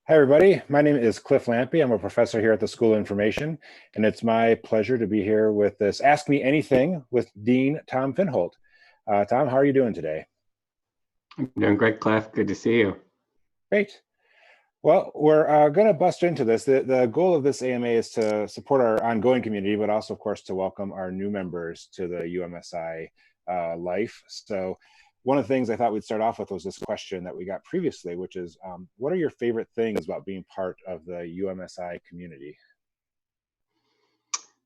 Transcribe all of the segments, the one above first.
Hi, everybody. My name is Cliff Lampe. I'm a professor here at the School of Information, and it's my pleasure to be here with this Ask Me Anything with Dean Tom Finholt. Tom, how are you doing today? I'm doing great, Cliff. Good to see you. Great. Well, we're going to bust into this. The goal of this AMA is to support our ongoing community, but also, of course, to welcome our new members to the UMSI life. So one of the things I thought we'd start off with was this question that we got previously, which is, what are your favorite things about being part of the UMSI community?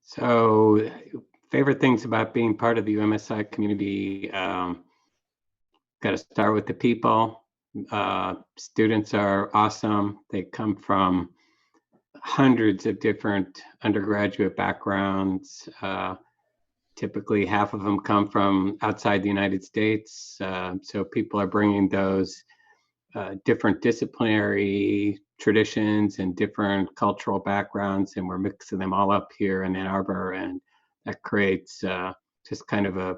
So, favorite things about being part of the UMSI community, got to start with the people. Students are awesome. They come from hundreds of different undergraduate backgrounds. Typically, half of them come from outside the United States. So people are bringing those different disciplinary traditions and different cultural backgrounds, and we're mixing them all up here in Ann Arbor, and that creates just kind of a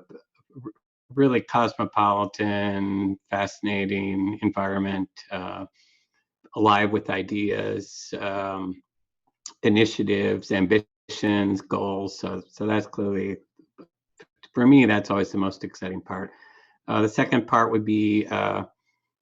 really cosmopolitan, fascinating environment, alive with ideas, initiatives, ambitions, goals. So that's clearly, for me, that's always the most exciting part. The second part would be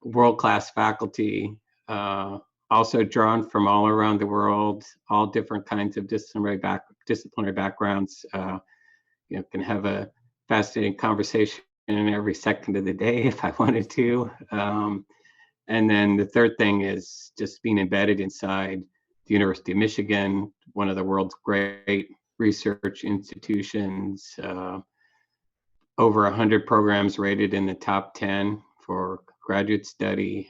world-class faculty, also drawn from all around the world, all different kinds of disciplinary backgrounds. Can have a fascinating conversation every second of the day if I wanted to. And then the third thing is just being embedded inside the University of Michigan, one of the world's great research institutions. Over 100 programs rated in the top 10 for graduate study,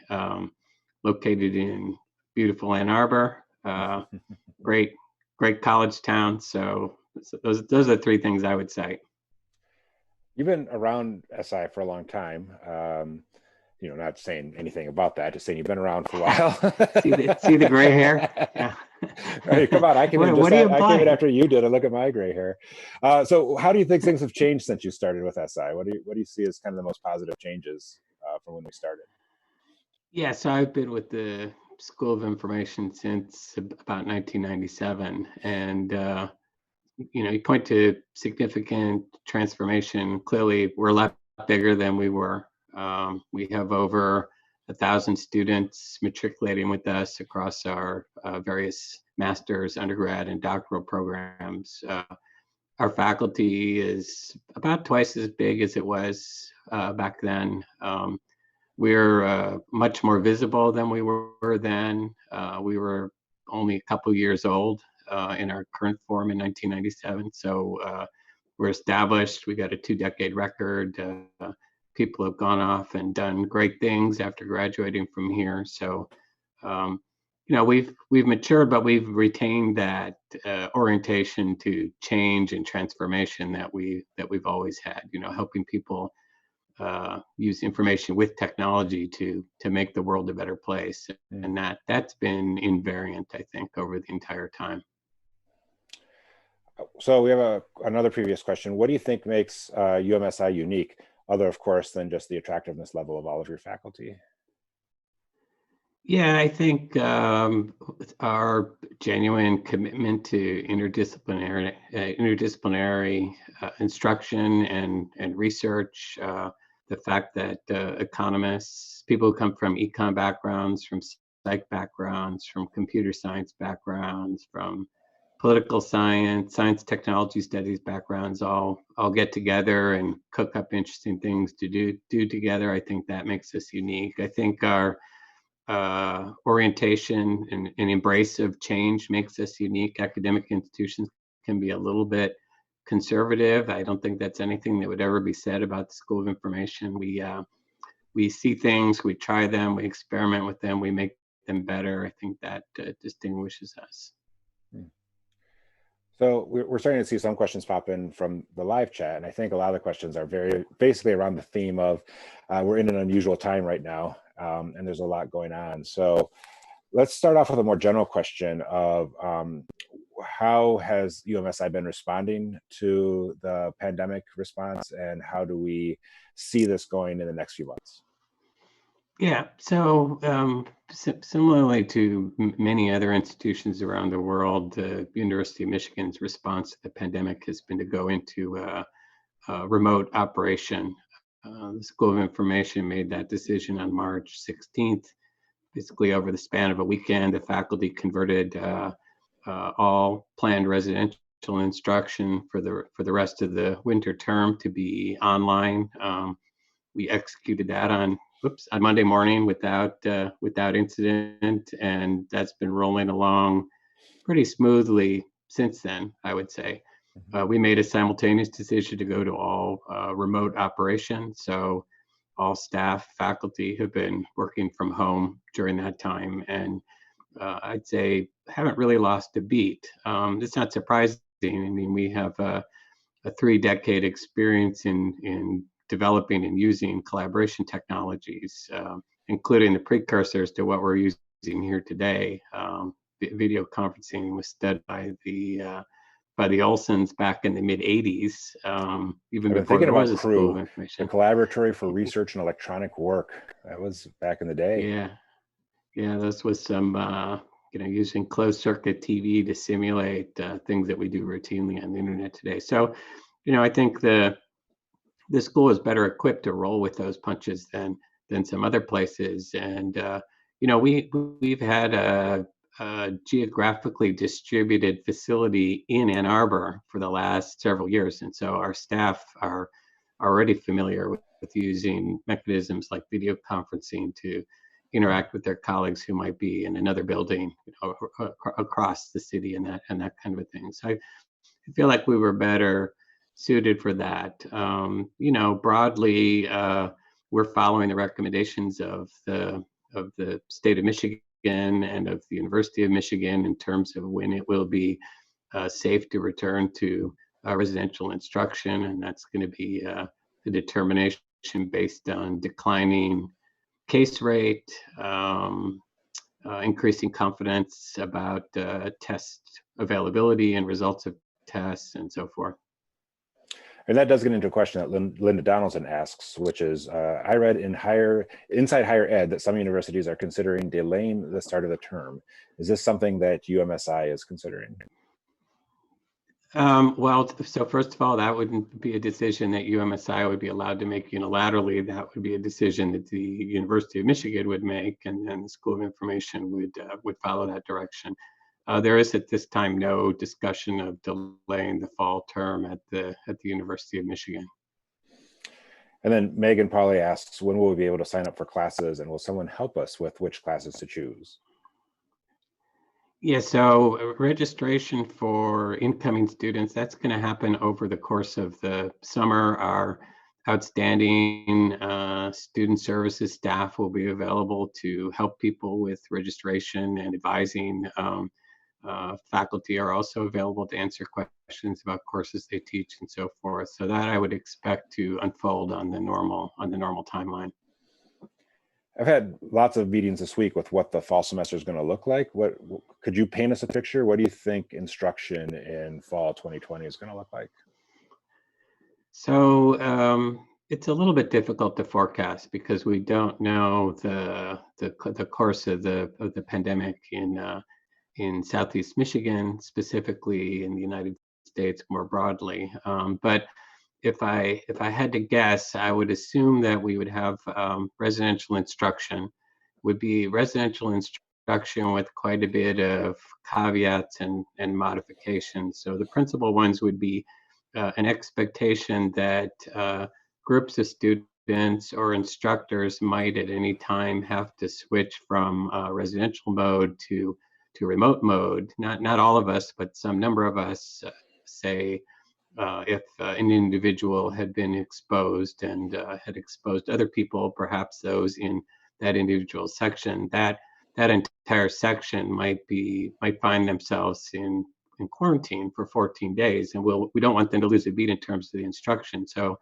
located in beautiful Ann Arbor, great college town. So those are three things I would say. You've been around SI for a long time. Not saying anything about that, just saying you've been around for a while. see the gray hair? Yeah. Hey, come on, I came in after you did. Look at my gray hair. So how do you think things have changed since you started with SI? What do you see as kind of the most positive changes from when we started? Yeah, so I've been with the School of Information since about 1997, and you point to significant transformation. Clearly, we're a lot bigger than we were. We have over 1,000 students matriculating with us across our various master's, undergrad, and doctoral programs. Our faculty is about twice as big as it was back then. We're much more visible than we were then. We were only a couple years old in our current form in 1997. So we're established. We got a 2-decade record. People have gone off and done great things after graduating from here. So, we've matured, but we've retained that orientation to change and transformation that we've always had. Helping people use information with technology to make the world a better place, and that's been invariant, I think, over the entire time. So we have another previous question. What do you think makes UMSI unique, other, of course, than just the attractiveness level of all of your faculty? Yeah, I think our genuine commitment to interdisciplinary instruction and research, the fact that economists, people who come from econ backgrounds, from psych backgrounds, from computer science backgrounds, from political science, technology studies backgrounds, all get together and cook up interesting things to do together. I think that makes us unique. I think our orientation and embrace of change makes us unique. Academic institutions can be a little bit conservative. I don't think that's anything that would ever be said about the School of Information. We see things, we try them, we experiment with them, we make them better. I think that distinguishes us. So we're starting to see some questions pop in from the live chat, and I think a lot of the questions are very basically around the theme of we're in an unusual time right now, and there's a lot going on. So let's start off with a more general question of how has UMSI been responding to the pandemic response, and how do we see this going in the next few months? Yeah, so similarly to many other institutions around the world, the University of Michigan's response to the pandemic has been to go into remote operation. The School of Information made that decision on March 16th. Basically, over the span of a weekend, the faculty converted all planned residential instruction for the rest of the winter term to be online. We executed that on Monday morning without incident, and that's been rolling along pretty smoothly since then, I would say. We made a simultaneous decision to go to all remote operation. So all staff, faculty have been working from home during that time, and I'd say haven't really lost a beat. It's not surprising. I mean, we have a 3-decade experience in developing and using collaboration technologies, including the precursors to what we're using here today. Video conferencing was studied by the Olsons back in the mid 80s, even I've been before thinking there was about a School of CREW, the Information. Collaboratory for Research and Electronic Work. That was back in the day. Yeah, this was some using closed circuit TV to simulate things that we do routinely on the internet today. So, I think the school is better equipped to roll with those punches than some other places. And we've had a geographically distributed facility in Ann Arbor for the last several years, and so our staff are already familiar with using mechanisms like video conferencing to interact with their colleagues who might be in another building across the city and that kind of a thing. So I feel like we were better suited for that. Broadly, we're following the recommendations of the state of Michigan and of the University of Michigan in terms of when it will be safe to return to residential instruction, and that's going to be the determination based on declining case rate, increasing confidence about test availability and results of tests, and so forth. And that does get into a question that Linda Donaldson asks, which is, I read inside higher ed that some universities are considering delaying the start of the term. Is this something that UMSI is considering? Well, so first of all, that wouldn't be a decision that UMSI would be allowed to make unilaterally. That would be a decision that the University of Michigan would make, and then the School of Information would follow that direction. There is at this time no discussion of delaying the fall term at the University of Michigan. And then Megan Pauley asks, when will we be able to sign up for classes, and will someone help us with which classes to choose? Yeah, so registration for incoming students, that's going to happen over the course of the summer. Our outstanding student services staff will be available to help people with registration and advising. Faculty are also available to answer questions about courses they teach and so forth. So that I would expect to unfold on the normal timeline. I've had lots of meetings this week with what the fall semester is going to look like. What could you paint us a picture? What do you think instruction in fall 2020 is going to look like? So it's a little bit difficult to forecast because we don't know the course of the pandemic in Southeast Michigan, specifically in the United States more broadly. But if I had to guess, I would assume that we would have residential instruction, would be residential instruction with quite a bit of caveats and modifications. So the principal ones would be an expectation that groups of students or instructors might at any time have to switch from residential mode to remote mode. Not all of us, but some number of us say if an individual had been exposed and had exposed other people, perhaps those in that individual section, that entire section might find themselves in quarantine for 14 days, and we don't want them to lose a beat in terms of the instruction. So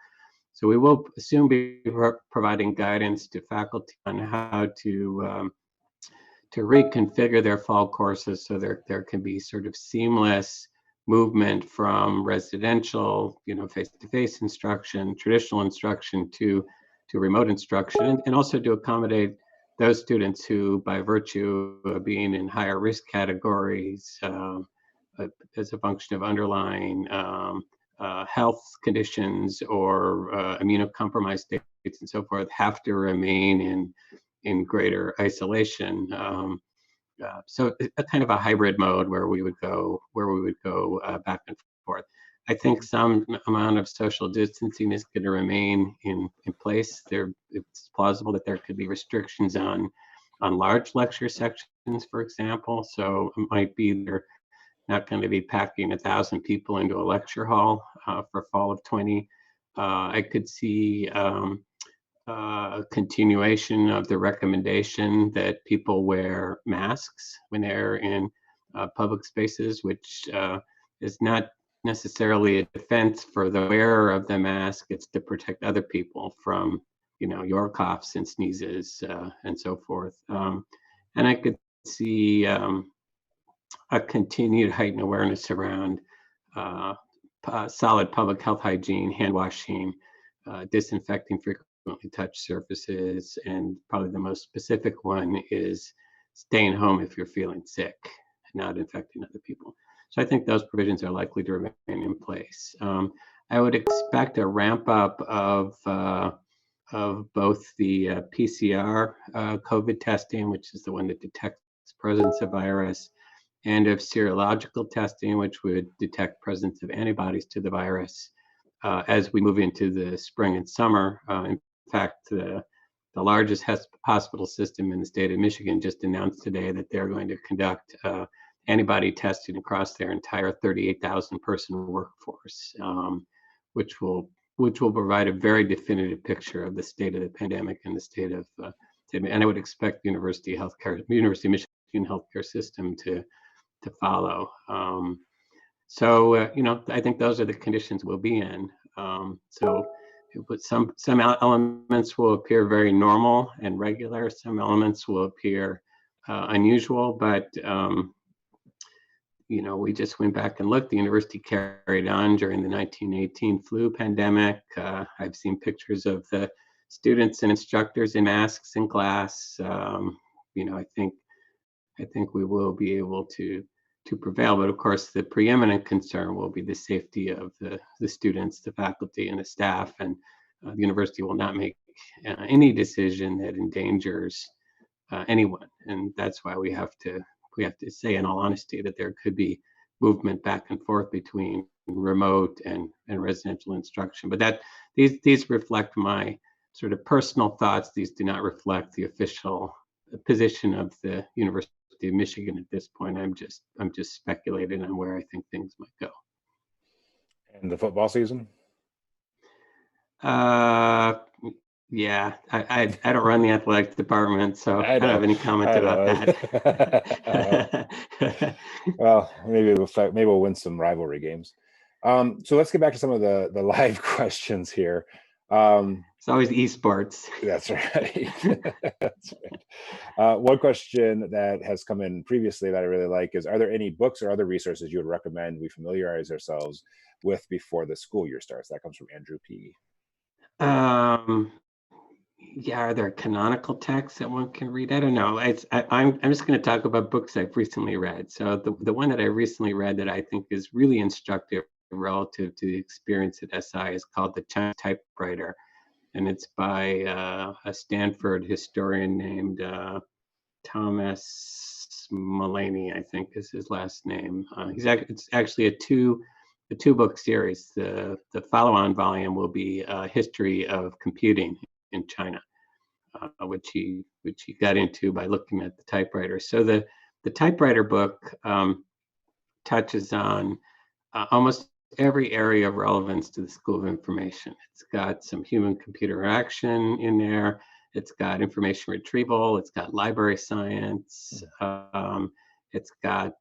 we will soon be providing guidance to faculty on how to reconfigure their fall courses so there can be sort of seamless movement from residential, face-to-face instruction, traditional instruction to remote instruction, and also to accommodate those students who, by virtue of being in higher risk categories, as a function of underlying health conditions or immunocompromised states and so forth, have to remain in greater isolation. So a kind of a hybrid mode where we would go back and forth. I think some amount of social distancing is going to remain in place. It's plausible that there could be restrictions on large lecture sections, for example. So it might be they're not going to be packing 1,000 people into a lecture hall for fall of 20. I could see a continuation of the recommendation that people wear masks when they're in public spaces, which is not necessarily a defense for the wearer of the mask. It's to protect other people from, your coughs and sneezes and so forth. And I could see a continued heightened awareness around solid public health hygiene, hand washing, disinfecting frequently touched surfaces, and probably the most specific one is staying home if you're feeling sick, not infecting other people. So I think those provisions are likely to remain in place. I would expect a ramp up of both the PCR COVID testing, which is the one that detects presence of virus, and of serological testing, which would detect presence of antibodies to the virus as we move into the spring and summer. In fact, the largest hospital system in the state of Michigan just announced today that they're going to conduct antibody testing across their entire 38,000 person workforce, which will provide a very definitive picture of the state of the pandemic and the state of, and I would expect University of Michigan healthcare system to follow. So I think those are the conditions we'll be in. So some elements will appear very normal and regular. Some elements will appear unusual, but we just went back and looked. The university carried on during the 1918 flu pandemic. I've seen pictures of the students and instructors in masks in class. I think we will be able to prevail, but of course the preeminent concern will be the safety of the students, the faculty, and the staff, and the university will not make any decision that endangers anyone, and that's why we have to say in all honesty that there could be movement back and forth between remote and residential instruction, but that these reflect my sort of personal thoughts. These do not reflect the official position of the University of Michigan at this point. I'm just speculating on where I think things might go. And the football season? Yeah, I don't run the athletic department, so I don't have any comment about that. Well, maybe we'll win some rivalry games. So let's get back to some of the live questions here. It's always esports. That's right. That's right. One question that has come in previously that I really like is, are there any books or other resources you would recommend we familiarize ourselves with before the school year starts? That comes from Andrew P. Yeah, are there canonical texts that one can read? I don't know. I'm just going to talk about books I've recently read. So the one that I recently read that I think is really instructive relative to the experience at SI is called The China Typewriter. And it's by a Stanford historian named Thomas Mullany, I think is his last name. It's actually a two-book series. The follow-on volume will be a history of computing in China, which he got into by looking at the typewriter. So the typewriter book touches on almost every area of relevance to the School of Information. It's got some human-computer interaction in there. It's got information retrieval. It's got library science. It's got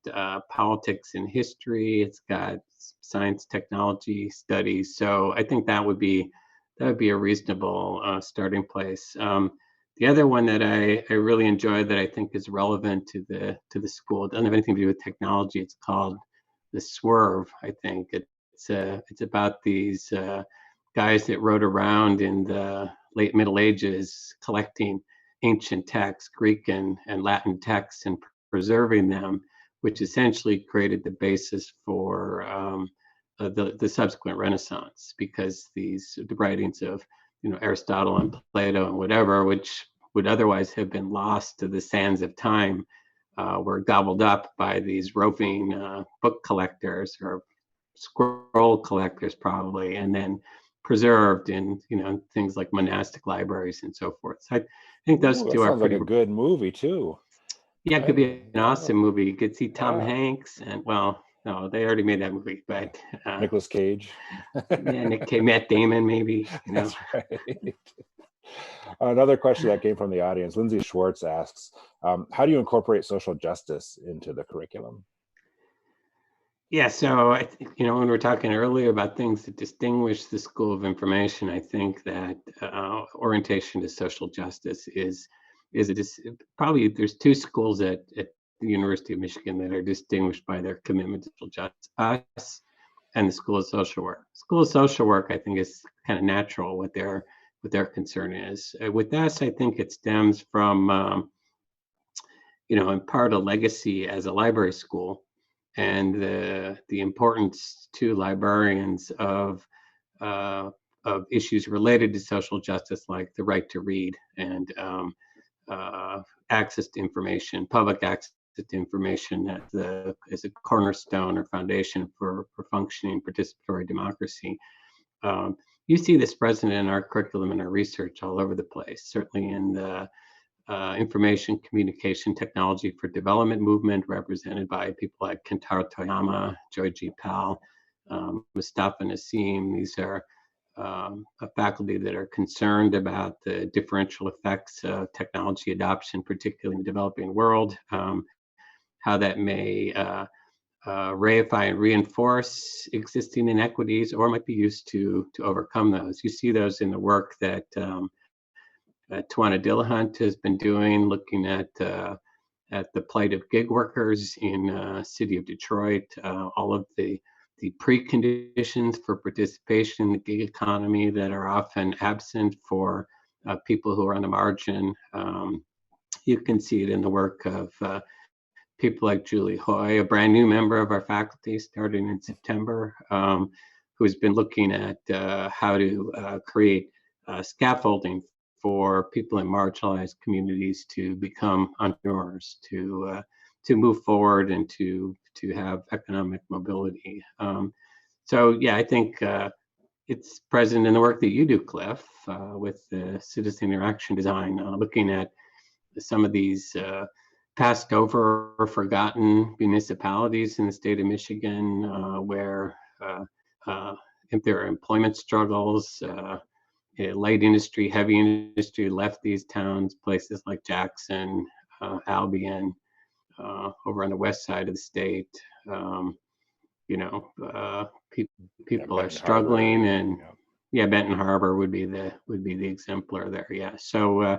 politics and history. It's got science, technology studies. So I think that would be a reasonable starting place. The other one that I really enjoyed that I think is relevant to the school, it doesn't have anything to do with technology. It's called The Swerve, I think. It's about these guys that rode around in the late Middle Ages collecting ancient texts, Greek and Latin texts, and preserving them, which essentially created the basis for the subsequent Renaissance, because the writings of Aristotle and Plato and whatever, which would otherwise have been lost to the sands of time, were gobbled up by these roving book collectors, or scroll collectors probably, and then preserved in things like monastic libraries and so forth. So I think those Ooh, two that are sounds like pretty. a good movie too. Yeah, it could be an awesome movie. You could see Tom Yeah. Hanks, and well, no, they already made that movie, but Nicolas Cage. yeah, Nick Cage, Matt Damon, maybe. That's right. Another question that came from the audience, Lindsay Schwartz asks, how do you incorporate social justice into the curriculum? Yeah, so I think, when we were talking earlier about things that distinguish the School of Information, I think that orientation to social justice is probably, there's two schools at the University of Michigan that are distinguished by their commitment to social justice: us and the School of Social Work. School of Social Work, I think, is kind of natural what their concern is. With us, I think it stems from in part a legacy as a library school, and the importance to librarians of issues related to social justice, like the right to read and access to information, public access to information, as a cornerstone or foundation for functioning participatory democracy. You see this present in our curriculum and our research all over the place, certainly in the information communication technology for development movement, represented by people like Kentaro Toyama, Joy G. Pal, Mustafa Nassim. These are a faculty that are concerned about the differential effects of technology adoption, particularly in the developing world, how that may reify and reinforce existing inequities, or might be used to overcome those. You see those in the work that Tawana Dillahunt has been doing, looking at the plight of gig workers in city of Detroit, all of the preconditions for participation in the gig economy that are often absent for people who are on the margin. You can see it in the work of people like Julie Hoy, a brand new member of our faculty starting in September, who's been looking at how to create scaffolding for people in marginalized communities to become entrepreneurs, to move forward, and to have economic mobility. So yeah, I think it's present in the work that you do, Cliff, with the citizen interaction design, looking at some of these passed over or forgotten municipalities in the state of Michigan, where if there are employment struggles, light industry, heavy industry left these towns, places like Jackson, Albion, over on the west side of the state. People are struggling, and Benton Harbor would be the exemplar there. Yeah, so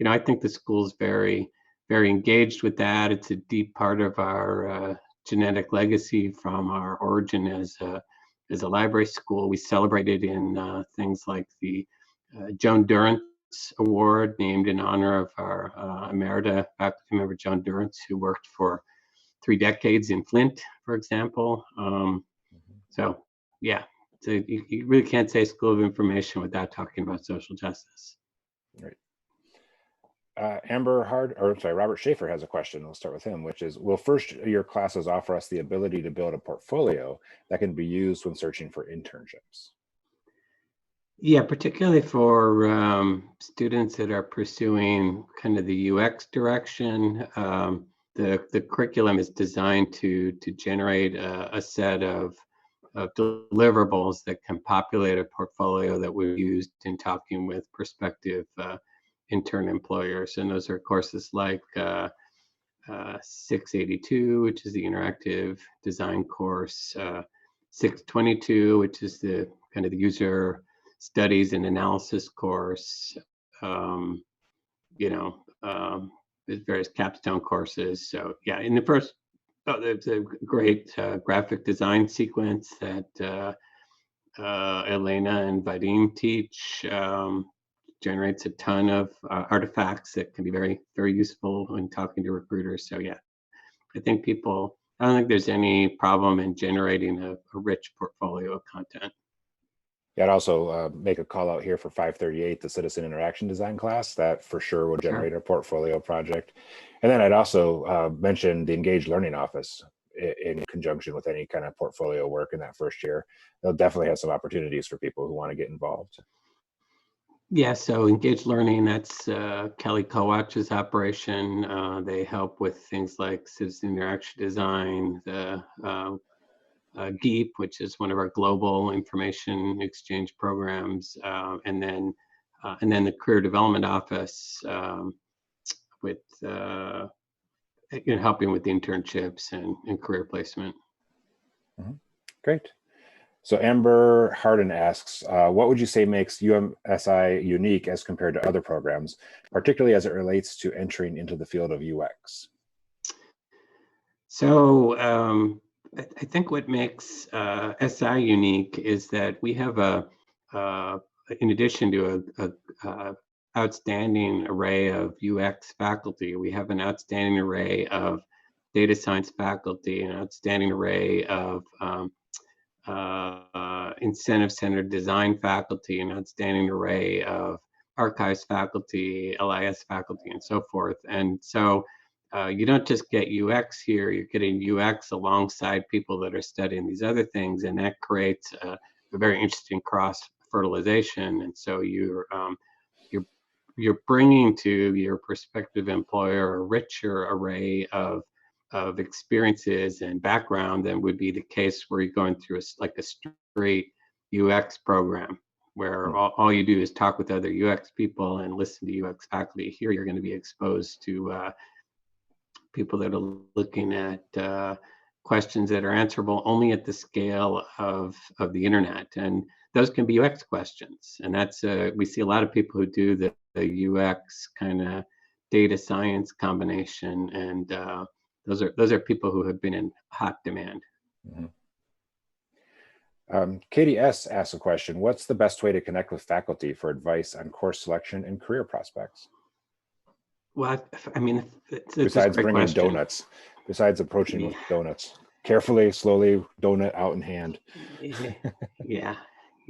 I think the school's very, very engaged with that. It's a deep part of our genetic legacy from our origin as a library school. We celebrated in things like the Joan Durrance Award, named in honor of our emerita faculty member Joan Durrance, who worked for 3 decades in Flint, for example. So yeah, so you really can't say School of Information without talking about social justice. Right. Robert Schaefer has a question. We'll start with him, which is, will first-year classes offer us the ability to build a portfolio that can be used when searching for internships? Yeah, particularly for students that are pursuing kind of the UX direction. The curriculum is designed to generate a set of deliverables that can populate a portfolio that we've used in talking with prospective intern employers. And those are courses like 682, which is the interactive design course, 622, which is the kind of the user studies and analysis course, there's various capstone courses. So yeah, in the first, there's a great graphic design sequence that Elena and Vadim teach, generates a ton of artifacts that can be very, very useful when talking to recruiters. So yeah, I don't think there's any problem in generating a rich portfolio of content. Yeah, I'd also make a call out here for 538, the Citizen Interaction Design class. That for sure will generate a portfolio project. And then I'd also mention the Engaged Learning Office in conjunction with any kind of portfolio work in that first year. They'll definitely have some opportunities for people who want to get involved. Yeah, so Engaged Learning, that's Kelly Kowach's operation. They help with things like citizen interaction design, the GEEP, which is one of our global information exchange programs, and then the Career Development Office with helping with the internships and career placement. Great. So Amber Harden asks, what would you say makes UMSI unique as compared to other programs, particularly as it relates to entering into the field of UX? So I think what makes SI unique is that we have in addition to a outstanding array of UX faculty, we have an outstanding array of data science faculty, an outstanding array of incentive-centered design faculty, an outstanding array of archives faculty, LIS faculty, and so forth. And so you don't just get UX here, you're getting UX alongside people that are studying these other things, and that creates a very interesting cross-fertilization. And so you're bringing to your prospective employer a richer array of experiences and background than would be the case where you're going through a straight UX program, where all you do is talk with other UX people and listen to UX faculty. Here you're going to be exposed to people that are looking at questions that are answerable only at the scale of the internet, and those can be UX questions. And that's we see a lot of people who do the UX kind of data science combination, and those are people who have been in hot demand. Katie S. asks a question: what's the best way to connect with faculty for advice on course selection and career prospects? Well, I mean, besides bringing donuts, besides approaching with donuts, carefully, slowly, donut out in hand. Yeah,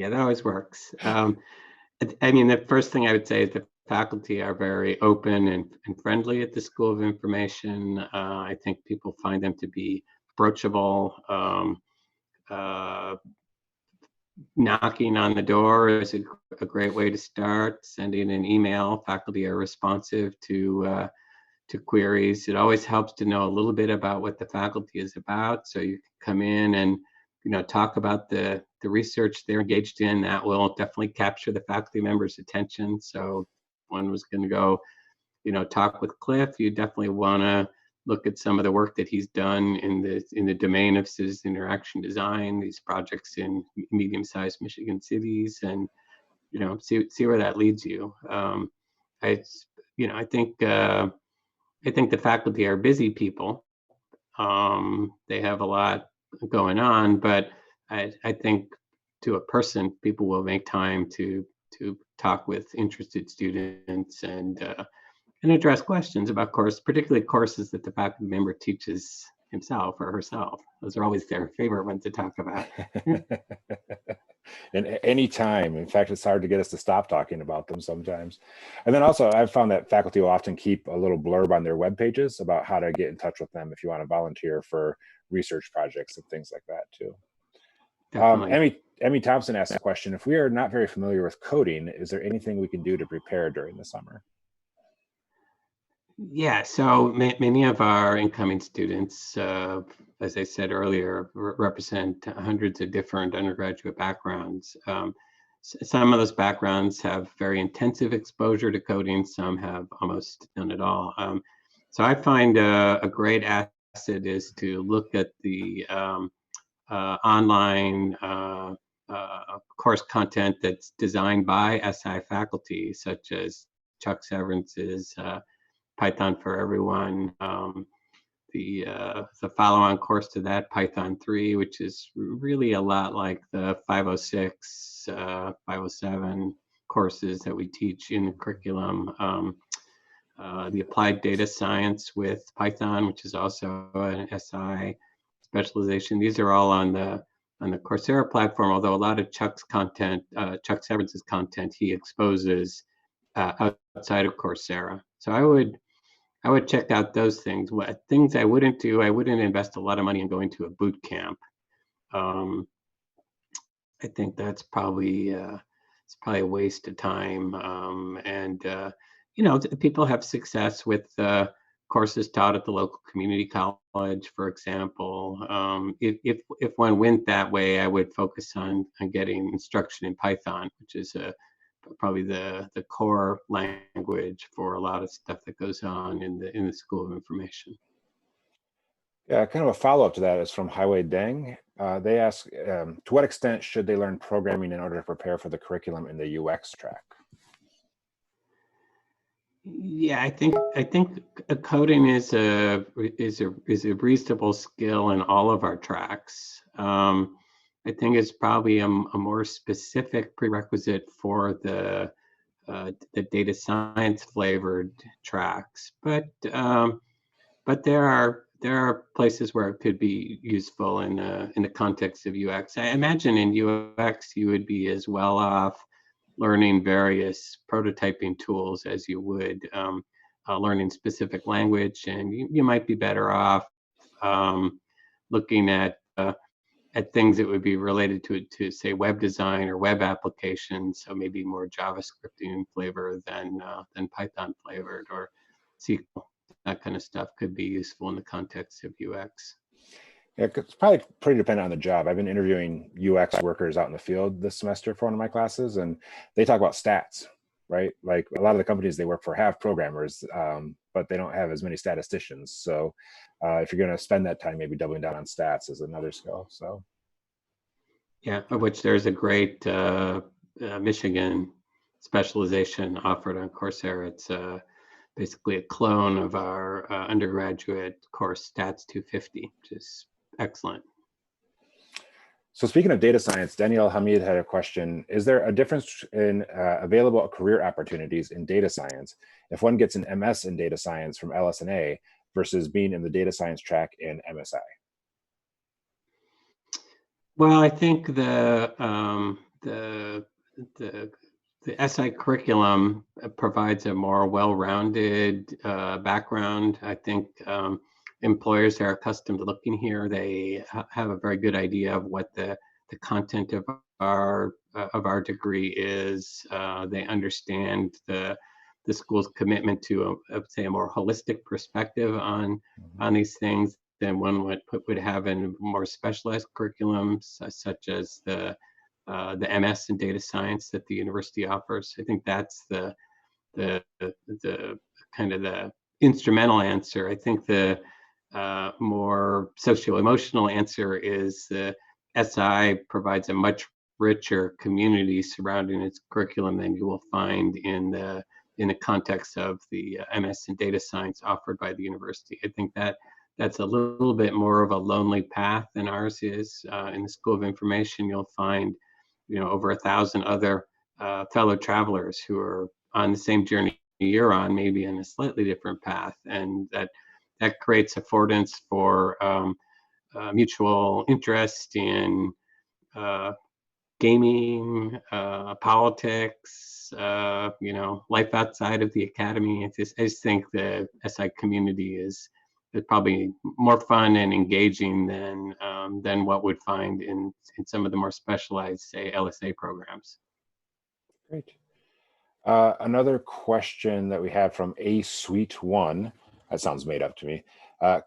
that always works. I mean, the first thing I would say is the faculty are very open and friendly at the School of Information. I think people find them to be approachable. Knocking on the door is a great way to start. Sending an email, faculty are responsive to queries. It always helps to know a little bit about what the faculty is about, so you can come in and talk about the research they're engaged in. That will definitely capture the faculty member's attention. So one was going to go talk with Cliff, you definitely want to look at some of the work that he's done in the domain of citizen interaction design, these projects in medium-sized Michigan cities, and see where that leads you. I think the faculty are busy people. They have a lot going on, but I think to a person, people will make time to talk with interested students and address questions about particularly courses that the faculty member teaches himself or herself. Those are always their favorite ones to talk about. And any time. In fact, it's hard to get us to stop talking about them sometimes. And then also, I've found that faculty will often keep a little blurb on their web pages about how to get in touch with them if you want to volunteer for research projects and things like that too. Emmy Thompson asked a question: if we are not very familiar with coding, is there anything we can do to prepare during the summer? Yeah, so many of our incoming students, as I said earlier, represent hundreds of different undergraduate backgrounds. Some of those backgrounds have very intensive exposure to coding, some have almost none at all. So I find a great asset is to look at the online course content that's designed by SI faculty, such as Chuck Severance's Python for Everyone, the follow-on course to that, Python 3, which is really a lot like the 506, 507 courses that we teach in the curriculum. The applied data science with Python, which is also an SI specialization. These are all on the Coursera platform, although a lot of Chuck's content, Chuck Severance's content, he exposes outside of Coursera. So I would check out those things. What things I wouldn't do, I wouldn't invest a lot of money in going to a boot camp. I think that's probably it's probably a waste of time. You know, people have success with courses taught at the local community college, for example. If one went that way, I would focus on getting instruction in Python, which is probably the core language for a lot of stuff that goes on in the School of Information. Yeah, kind of a follow-up to that is from Highway Deng. They ask, to what extent should they learn programming in order to prepare for the curriculum in the UX track? Yeah, I think coding is a reasonable skill in all of our tracks. I think it's probably a more specific prerequisite for the data science flavored tracks, but there are places where it could be useful in the context of UX. I imagine in UX you would be as well off learning various prototyping tools as you would learning specific language, and you might be better off looking at things that would be related to say web design or web applications, so maybe more JavaScripting flavor than Python flavored, or SQL. That kind of stuff could be useful in the context of UX. Yeah, it's probably pretty dependent on the job. I've been interviewing UX workers out in the field this semester for one of my classes, and they talk about stats, right? Like a lot of the companies they work for have programmers, but they don't have as many statisticians. So if you're going to spend that time, maybe doubling down on stats is another skill. So yeah, of which there's a great Michigan specialization offered on Coursera. It's basically a clone of our undergraduate course, Stats 250, which is excellent. So speaking of data science, Danielle Hamid had a question. Is there a difference in available career opportunities in data science if one gets an MS in data science from LS&A versus being in the data science track in MSI? Well, I think the SI curriculum provides a more well-rounded background. I think employers are accustomed to looking here. They have a very good idea of what the content of our degree is. They understand the school's commitment to say a more holistic perspective on these things than one would have in more specialized curriculums, such as the MS in data science that the university offers. I think that's the kind of the instrumental answer. I think the more socio-emotional answer is the SI provides a much richer community surrounding its curriculum than you will find in the context of the MS in data science offered by the university. I think that's a little bit more of a lonely path than ours is. In the School of Information, you'll find, over 1,000 other fellow travelers who are on the same journey you're on, maybe in a slightly different path, and that creates affordance for mutual interest in gaming, politics, life outside of the academy. I just think the SI community is probably more fun and engaging than what would find in some of the more specialized, say, LSA programs. Great. Another question that we have from A Suite One, that sounds made up to me.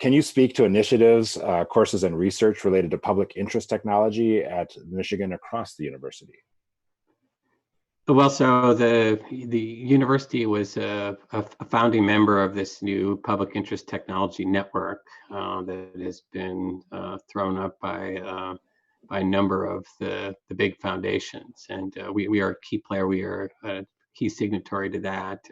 Can you speak to initiatives, courses, and research related to public interest technology at Michigan across the university? Well, so the university was a founding member of this new public interest technology network that has been thrown up by a number of the big foundations, and we are a key player. We are a key signatory to that,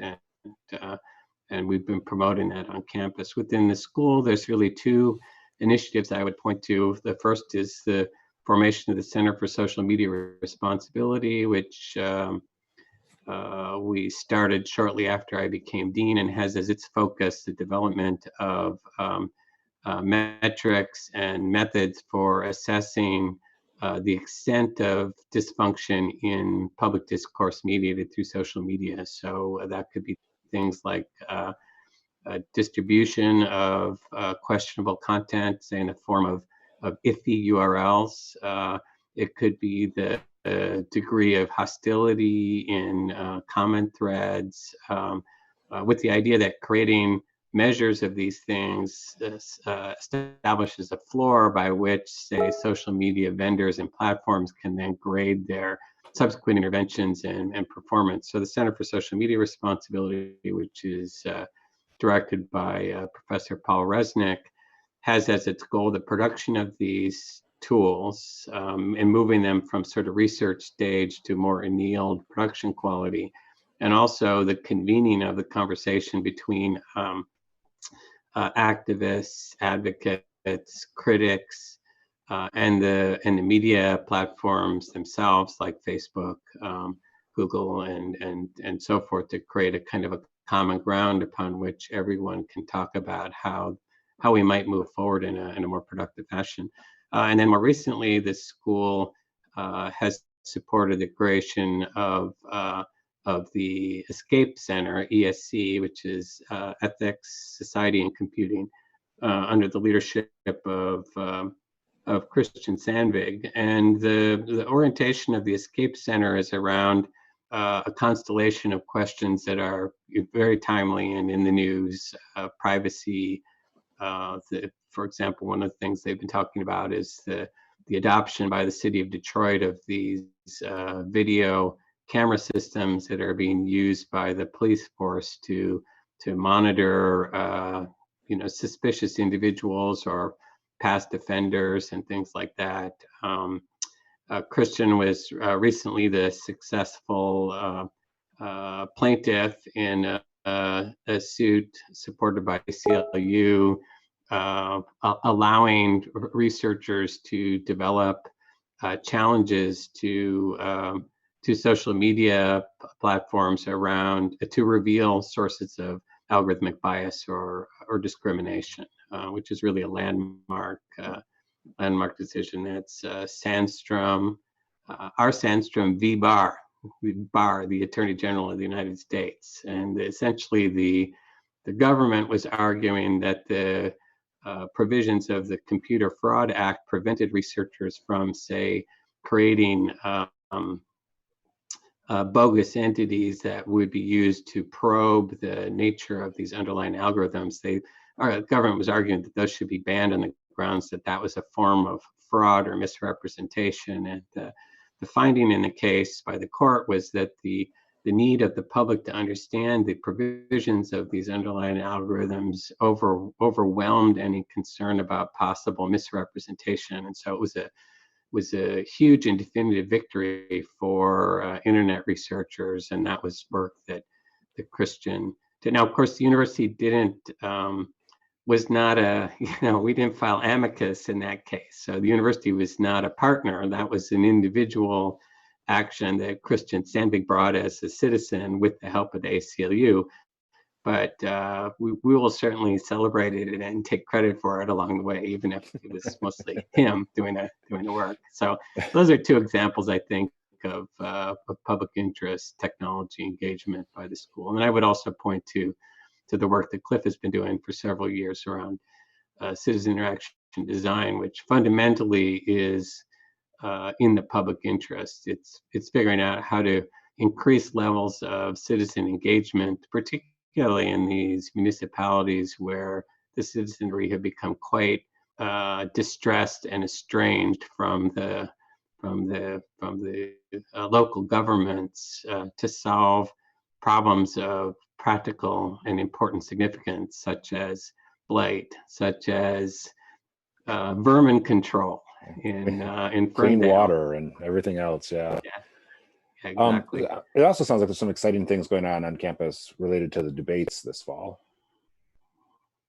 and we've been promoting that on campus. Within the school, there's really two initiatives I would point to. The first is the formation of the Center for Social Media Responsibility, which we started shortly after I became dean, and has as its focus the development of metrics and methods for assessing the extent of dysfunction in public discourse mediated through social media. So that could be things like distribution of questionable content, say in the form of iffy URLs. It could be the degree of hostility in comment threads, with the idea that creating measures of these things establishes a floor by which, say, social media vendors and platforms can then grade their subsequent interventions and performance. So the Center for Social Media Responsibility, which is directed by Professor Paul Resnick, has as its goal the production of these tools and moving them from sort of research stage to more annealed production quality, and also the convening of the conversation between activists, advocates, critics, and the media platforms themselves, like Facebook, Google, and so forth, to create a kind of a common ground upon which everyone can talk about how we might move forward in a more productive fashion. And then more recently, the school has supported the creation of the Escape Center, ESC, which is Ethics, Society, and Computing, under the leadership of Christian Sandvig. And the orientation of the Escape Center is around a constellation of questions that are very timely and in the news: privacy. For example, one of the things they've been talking about is the adoption by the city of Detroit of these video camera systems that are being used by the police force to monitor suspicious individuals or past offenders and things like that. Christian was recently the successful plaintiff in a suit supported by ACLU, allowing researchers to develop challenges to social media platforms around to reveal sources of algorithmic bias or discrimination, which is really a landmark decision. That's Sandstrom, R. Sandstrom v. Barr, the Attorney General of the United States. And essentially the government was arguing that the provisions of the Computer Fraud Act prevented researchers from, say, creating bogus entities that would be used to probe the nature of these underlying algorithms. The government was arguing that those should be banned on the grounds that that was a form of fraud or misrepresentation. And the finding in the case by the court was that the need of the public to understand the provisions of these underlying algorithms overwhelmed any concern about possible misrepresentation. And so it was a huge and definitive victory for internet researchers, and that was work that Christian did. Now, of course, the university was not we didn't file amicus in that case. So the university was not a partner. That was an individual action that Christian Sandvig brought as a citizen with the help of the ACLU. But we will certainly celebrate it and take credit for it along the way, even if it was mostly him doing the work. So those are two examples, I think, of public interest technology engagement by the school. And I would also point to the work that Cliff has been doing for several years around citizen interaction design, which fundamentally is in the public interest. It's figuring out how to increase levels of citizen engagement, particularly in these municipalities where the citizenry have become quite distressed and estranged from the local governments to solve problems of practical and important significance, such as blight, such as vermin control in clean Ferndale. water and everything else. Yeah. Exactly. It also sounds like there's some exciting things going on campus related to the debates this fall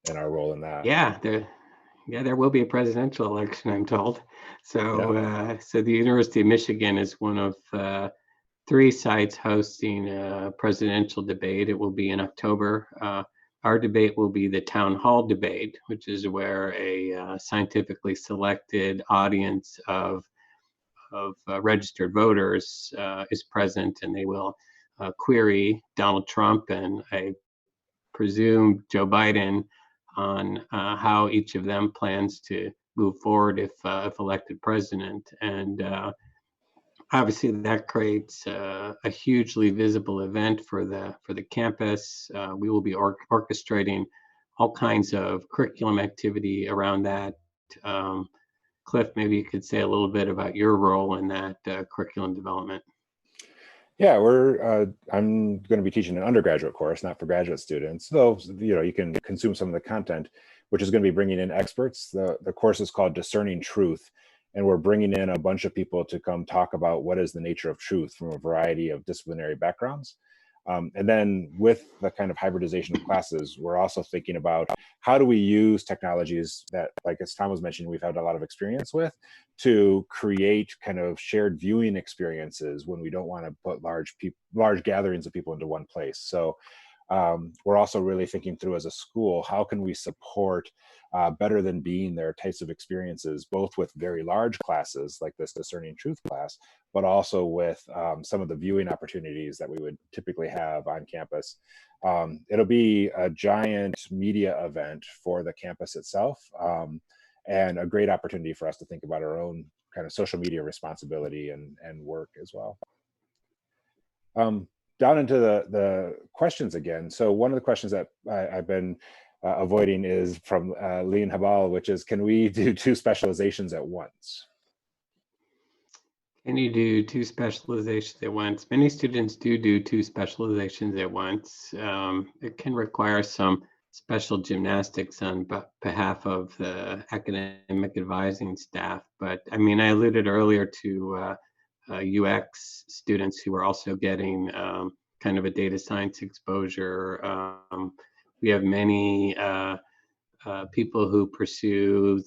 and our role in that. Yeah, there will be a presidential election, I'm told. So, so the University of Michigan is one of 3 sites hosting a presidential debate. It will be in October. Our debate will be the town hall debate, which is where a scientifically selected audience of registered voters is present, and they will query Donald Trump and I presume Joe Biden on how each of them plans to move forward if elected president. And obviously that creates a hugely visible event for the campus. We will be orchestrating all kinds of curriculum activity around that. Cliff, maybe you could say a little bit about your role in that curriculum development. Yeah, I'm going to be teaching an undergraduate course, not for graduate students. So, you can consume some of the content, which is going to be bringing in experts. The course is called Discerning Truth, and we're bringing in a bunch of people to come talk about what is the nature of truth from a variety of disciplinary backgrounds. And then with the kind of hybridization of classes, we're also thinking about how do we use technologies that, like as Tom was mentioning, we've had a lot of experience with, to create kind of shared viewing experiences when we don't want to put large gatherings of people into one place. So we're also really thinking through as a school, how can we support better than being there types of experiences, both with very large classes like this Discerning Truth class, but also with some of the viewing opportunities that we would typically have on campus. It'll be a giant media event for the campus itself, and a great opportunity for us to think about our own kind of social media responsibility and work as well. Down into the questions again. So one of the questions that I've been avoiding is from Lean Habal, which is, can we do 2 specializations at once? Can you do 2 specializations at once? Many students do 2 specializations at once. It can require some special gymnastics on behalf of the academic advising staff. But I mean, I alluded earlier to UX students who are also getting kind of a data science exposure. We have many people who pursue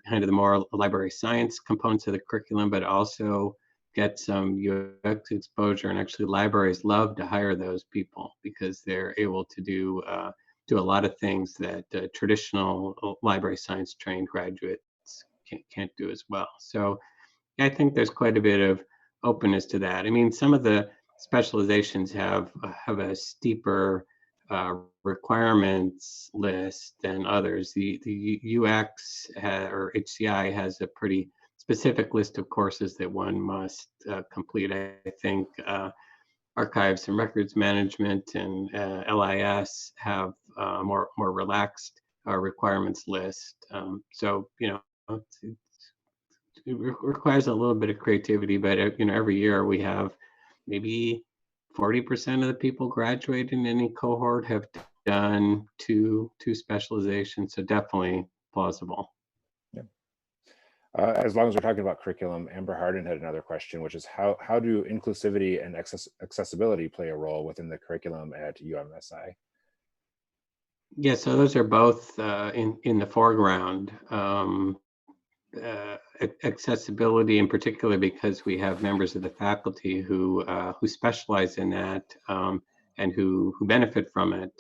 kind of the more library science components of the curriculum, but also get some UX exposure. And actually libraries love to hire those people because they're able to do a lot of things that traditional library science trained graduates can't do as well. So I think there's quite a bit of openness to that. I mean, some of the specializations have a steeper requirements list than others. The UX or HCI has a pretty specific list of courses that one must complete. I think archives and records management and LIS have more relaxed requirements list. So it requires a little bit of creativity, but every year we have maybe 40% of the people graduating in any cohort have done two specializations, so definitely plausible. Yeah. As long as we're talking about curriculum, Amber Harden had another question, which is how do inclusivity and accessibility play a role within the curriculum at UMSI? Yeah, so those are both in the foreground. Accessibility in particular, because we have members of the faculty who specialize in that and who benefit from it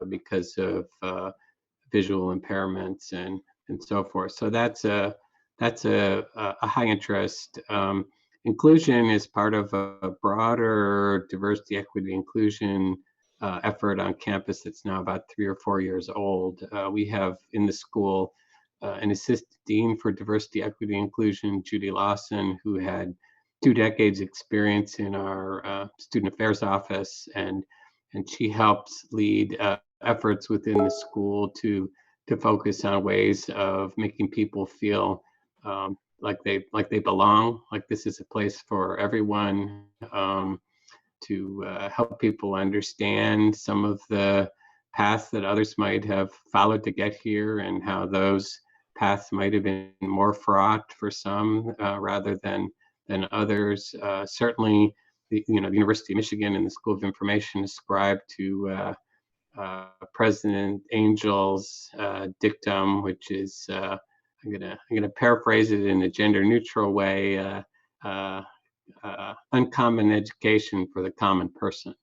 because of visual impairments and so forth. So that's a high interest. Inclusion is part of a broader diversity, equity, inclusion effort on campus that's now about 3 or 4 years old. We have in the school an assistant dean for diversity, equity, inclusion, Judy Lawson, who had 2 decades experience in our student affairs office, and she helps lead efforts within the school to focus on ways of making people feel like they belong, like this is a place for everyone, to help people understand some of the paths that others might have followed to get here and how those paths might have been more fraught for some rather than others. Certainly, the University of Michigan and the School of Information ascribe to President Angel's dictum, which is I'm gonna paraphrase it in a gender neutral way. uncommon education for the common person.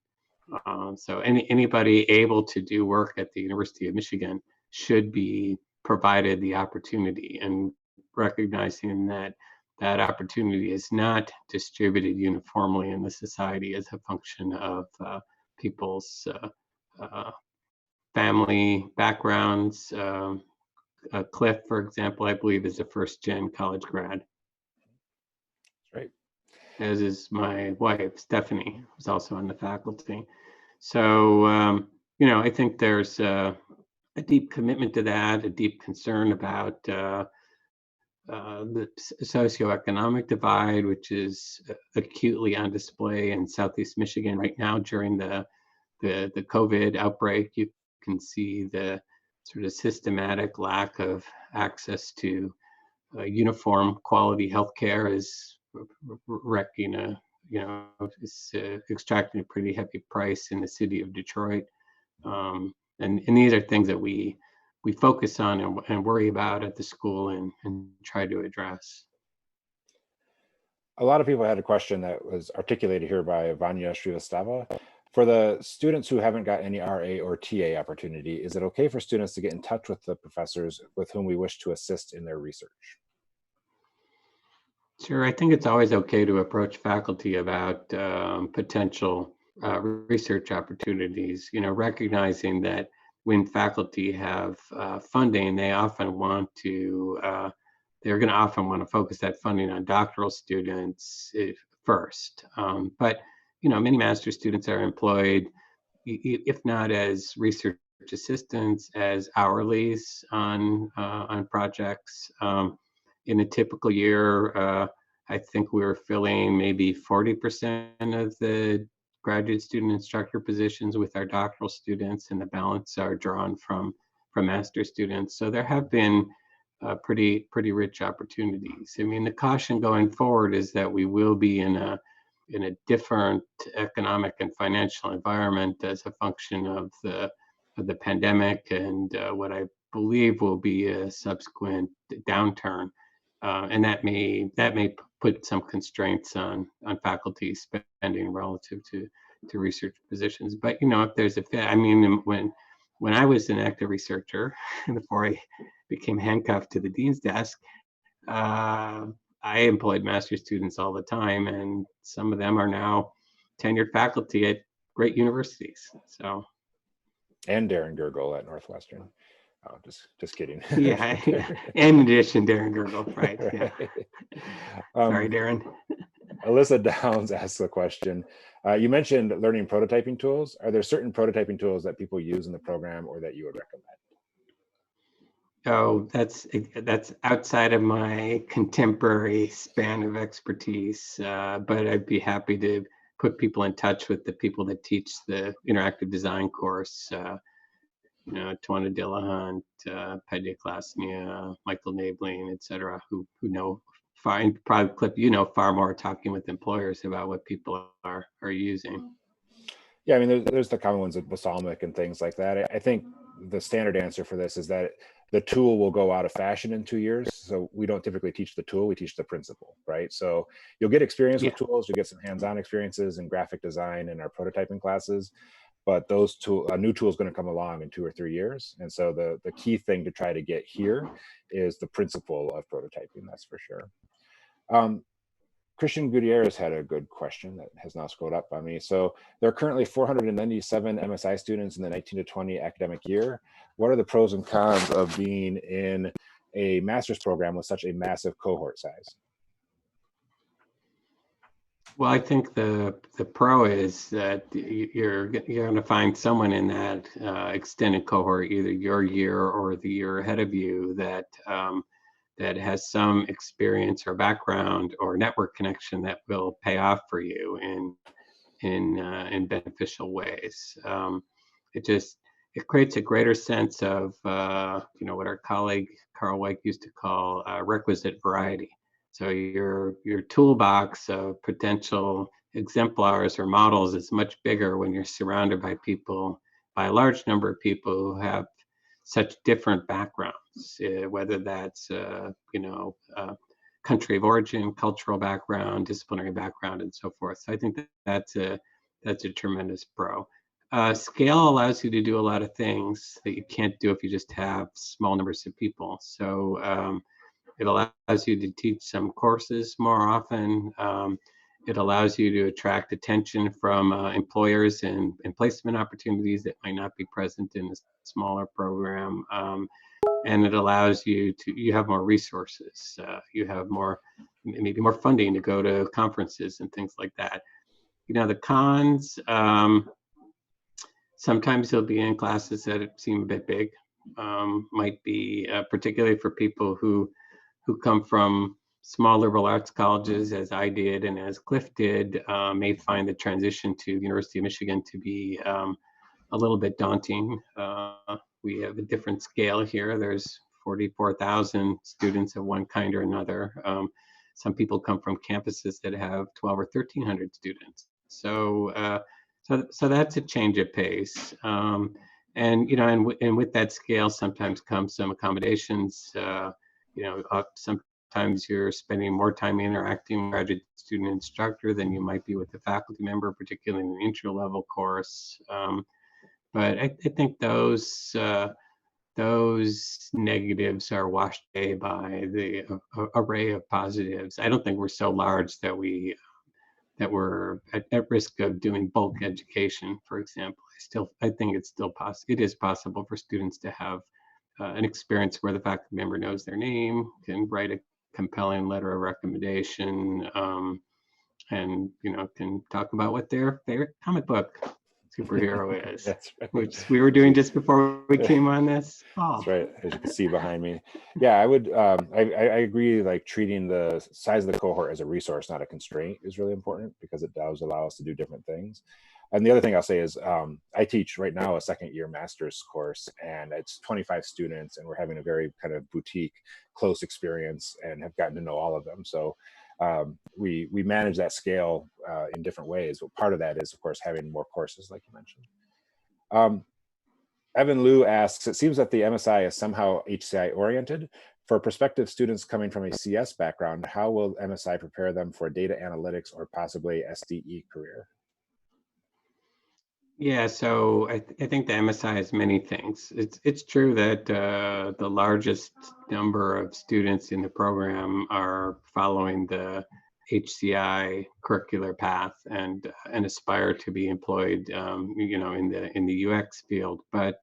So anybody able to do work at the University of Michigan should be provided the opportunity, and recognizing that that opportunity is not distributed uniformly in the society as a function of people's family backgrounds. Cliff, for example, I believe is a first-gen college grad. Right. As is my wife, Stephanie, who's also on the faculty. So, I think there's a deep commitment to that, a deep concern about the socioeconomic divide, which is acutely on display in Southeast Michigan right now during the COVID outbreak. You can see the sort of systematic lack of access to uniform quality healthcare is wrecking is extracting a pretty heavy price in the city of Detroit. And these are things that we focus on and worry about at the school and try to address. A lot of people had a question that was articulated here by Vanya Srivastava. For the students who haven't got any RA or TA opportunity, is it okay for students to get in touch with the professors with whom we wish to assist in their research? Sure, I think it's always okay to approach faculty about potential research opportunities, recognizing that when faculty have funding, they're going to often want to focus that funding on doctoral students first. But many master's students are employed, if not as research assistants, as hourlies on projects. In a typical year, I think we were filling maybe 40% of the graduate student instructor positions with our doctoral students, and the balance are drawn from master students. So there have been pretty rich opportunities. I mean, the caution going forward is that we will be in a different economic and financial environment as a function of the pandemic and what I believe will be a subsequent downturn. And that may put some constraints on faculty spending relative to research positions. But if there's a fit, I mean, when I was an active researcher before I became handcuffed to the dean's desk, I employed master's students all the time, and some of them are now tenured faculty at great universities. So. And Darren Gergel at Northwestern. Oh, just kidding. Yeah, in addition, Darren Gergel, right? Yeah. Sorry, Darren. Alyssa Downs asks a question. You mentioned learning prototyping tools. Are there certain prototyping tools that people use in the program or that you would recommend? Oh, that's outside of my contemporary span of expertise, but I'd be happy to put people in touch with the people that teach the interactive design course. Tawana Dillahunt, Pedja Klasnia, Michael Nabling, et cetera, who know far, and probably Cliff, far more talking with employers about what people are using. Yeah, I mean, there's the common ones of balsamic and things like that. I think the standard answer for this is that the tool will go out of fashion in 2 years. So we don't typically teach the tool, we teach the principle, right? So you'll get experience with tools, you'll get some hands-on experiences in graphic design in our prototyping classes. But a new tool is going to come along in 2 or 3 years. And so the key thing to try to get here is the principle of prototyping, that's for sure. Christian Gutierrez had a good question that has now scrolled up on me. So there are currently 497 MSI students in the 19 to 20 academic year. What are the pros and cons of being in a master's program with such a massive cohort size? Well, I think the pro is that you're going to find someone in that extended cohort, either your year or the year ahead of you, that has some experience or background or network connection that will pay off for you in beneficial ways. It creates a greater sense of what our colleague Carl Weick used to call requisite variety. So your toolbox of potential exemplars or models is much bigger when you're surrounded by a large number of people who have such different backgrounds, whether that's country of origin, cultural background, disciplinary background, and so forth. So I think that's a tremendous pro. Scale allows you to do a lot of things that you can't do if you just have small numbers of people. So it allows you to teach some courses more often. It allows you to attract attention from employers and placement opportunities that might not be present in a smaller program. And it allows you have more resources. You have maybe more funding to go to conferences and things like that. The cons, sometimes you'll be in classes that seem a bit big. Might be particularly for people who come from small liberal arts colleges, as I did and as Cliff did, may find the transition to the University of Michigan to be a little bit daunting. We have a different scale here. There's 44,000 students of one kind or another. Some people come from campuses that have 12 or 1,300 students. So that's a change of pace. And with that scale sometimes comes some accommodations. Sometimes you're spending more time interacting with graduate student instructor than you might be with a faculty member, particularly in an intro level course. But I think those negatives are washed away by the array of positives. I don't think we're so large that we're at risk of doing bulk education, for example. I think it's still possible. It is possible for students to have an experience where the faculty member knows their name, can write a compelling letter of recommendation, and can talk about what their favorite comic book superhero is. That's right. Which we were doing just before we came on this. That's right, as you can see behind me. Yeah, I would. I agree. Like treating the size of the cohort as a resource, not a constraint, is really important because it does allow us to do different things. And the other thing I'll say is I teach right now a second-year master's course, and it's 25 students, and we're having a very kind of boutique, close experience, and have gotten to know all of them. So we manage that scale in different ways. But part of that is, of course, having more courses, like you mentioned. Evan Liu asks, it seems that the MSI is somehow HCI oriented. For prospective students coming from a CS background, how will MSI prepare them for data analytics or possibly SDE career? Yeah, so I think the MSI has many things. It's true that the largest number of students in the program are following the HCI curricular path and aspire to be employed, in the UX field. But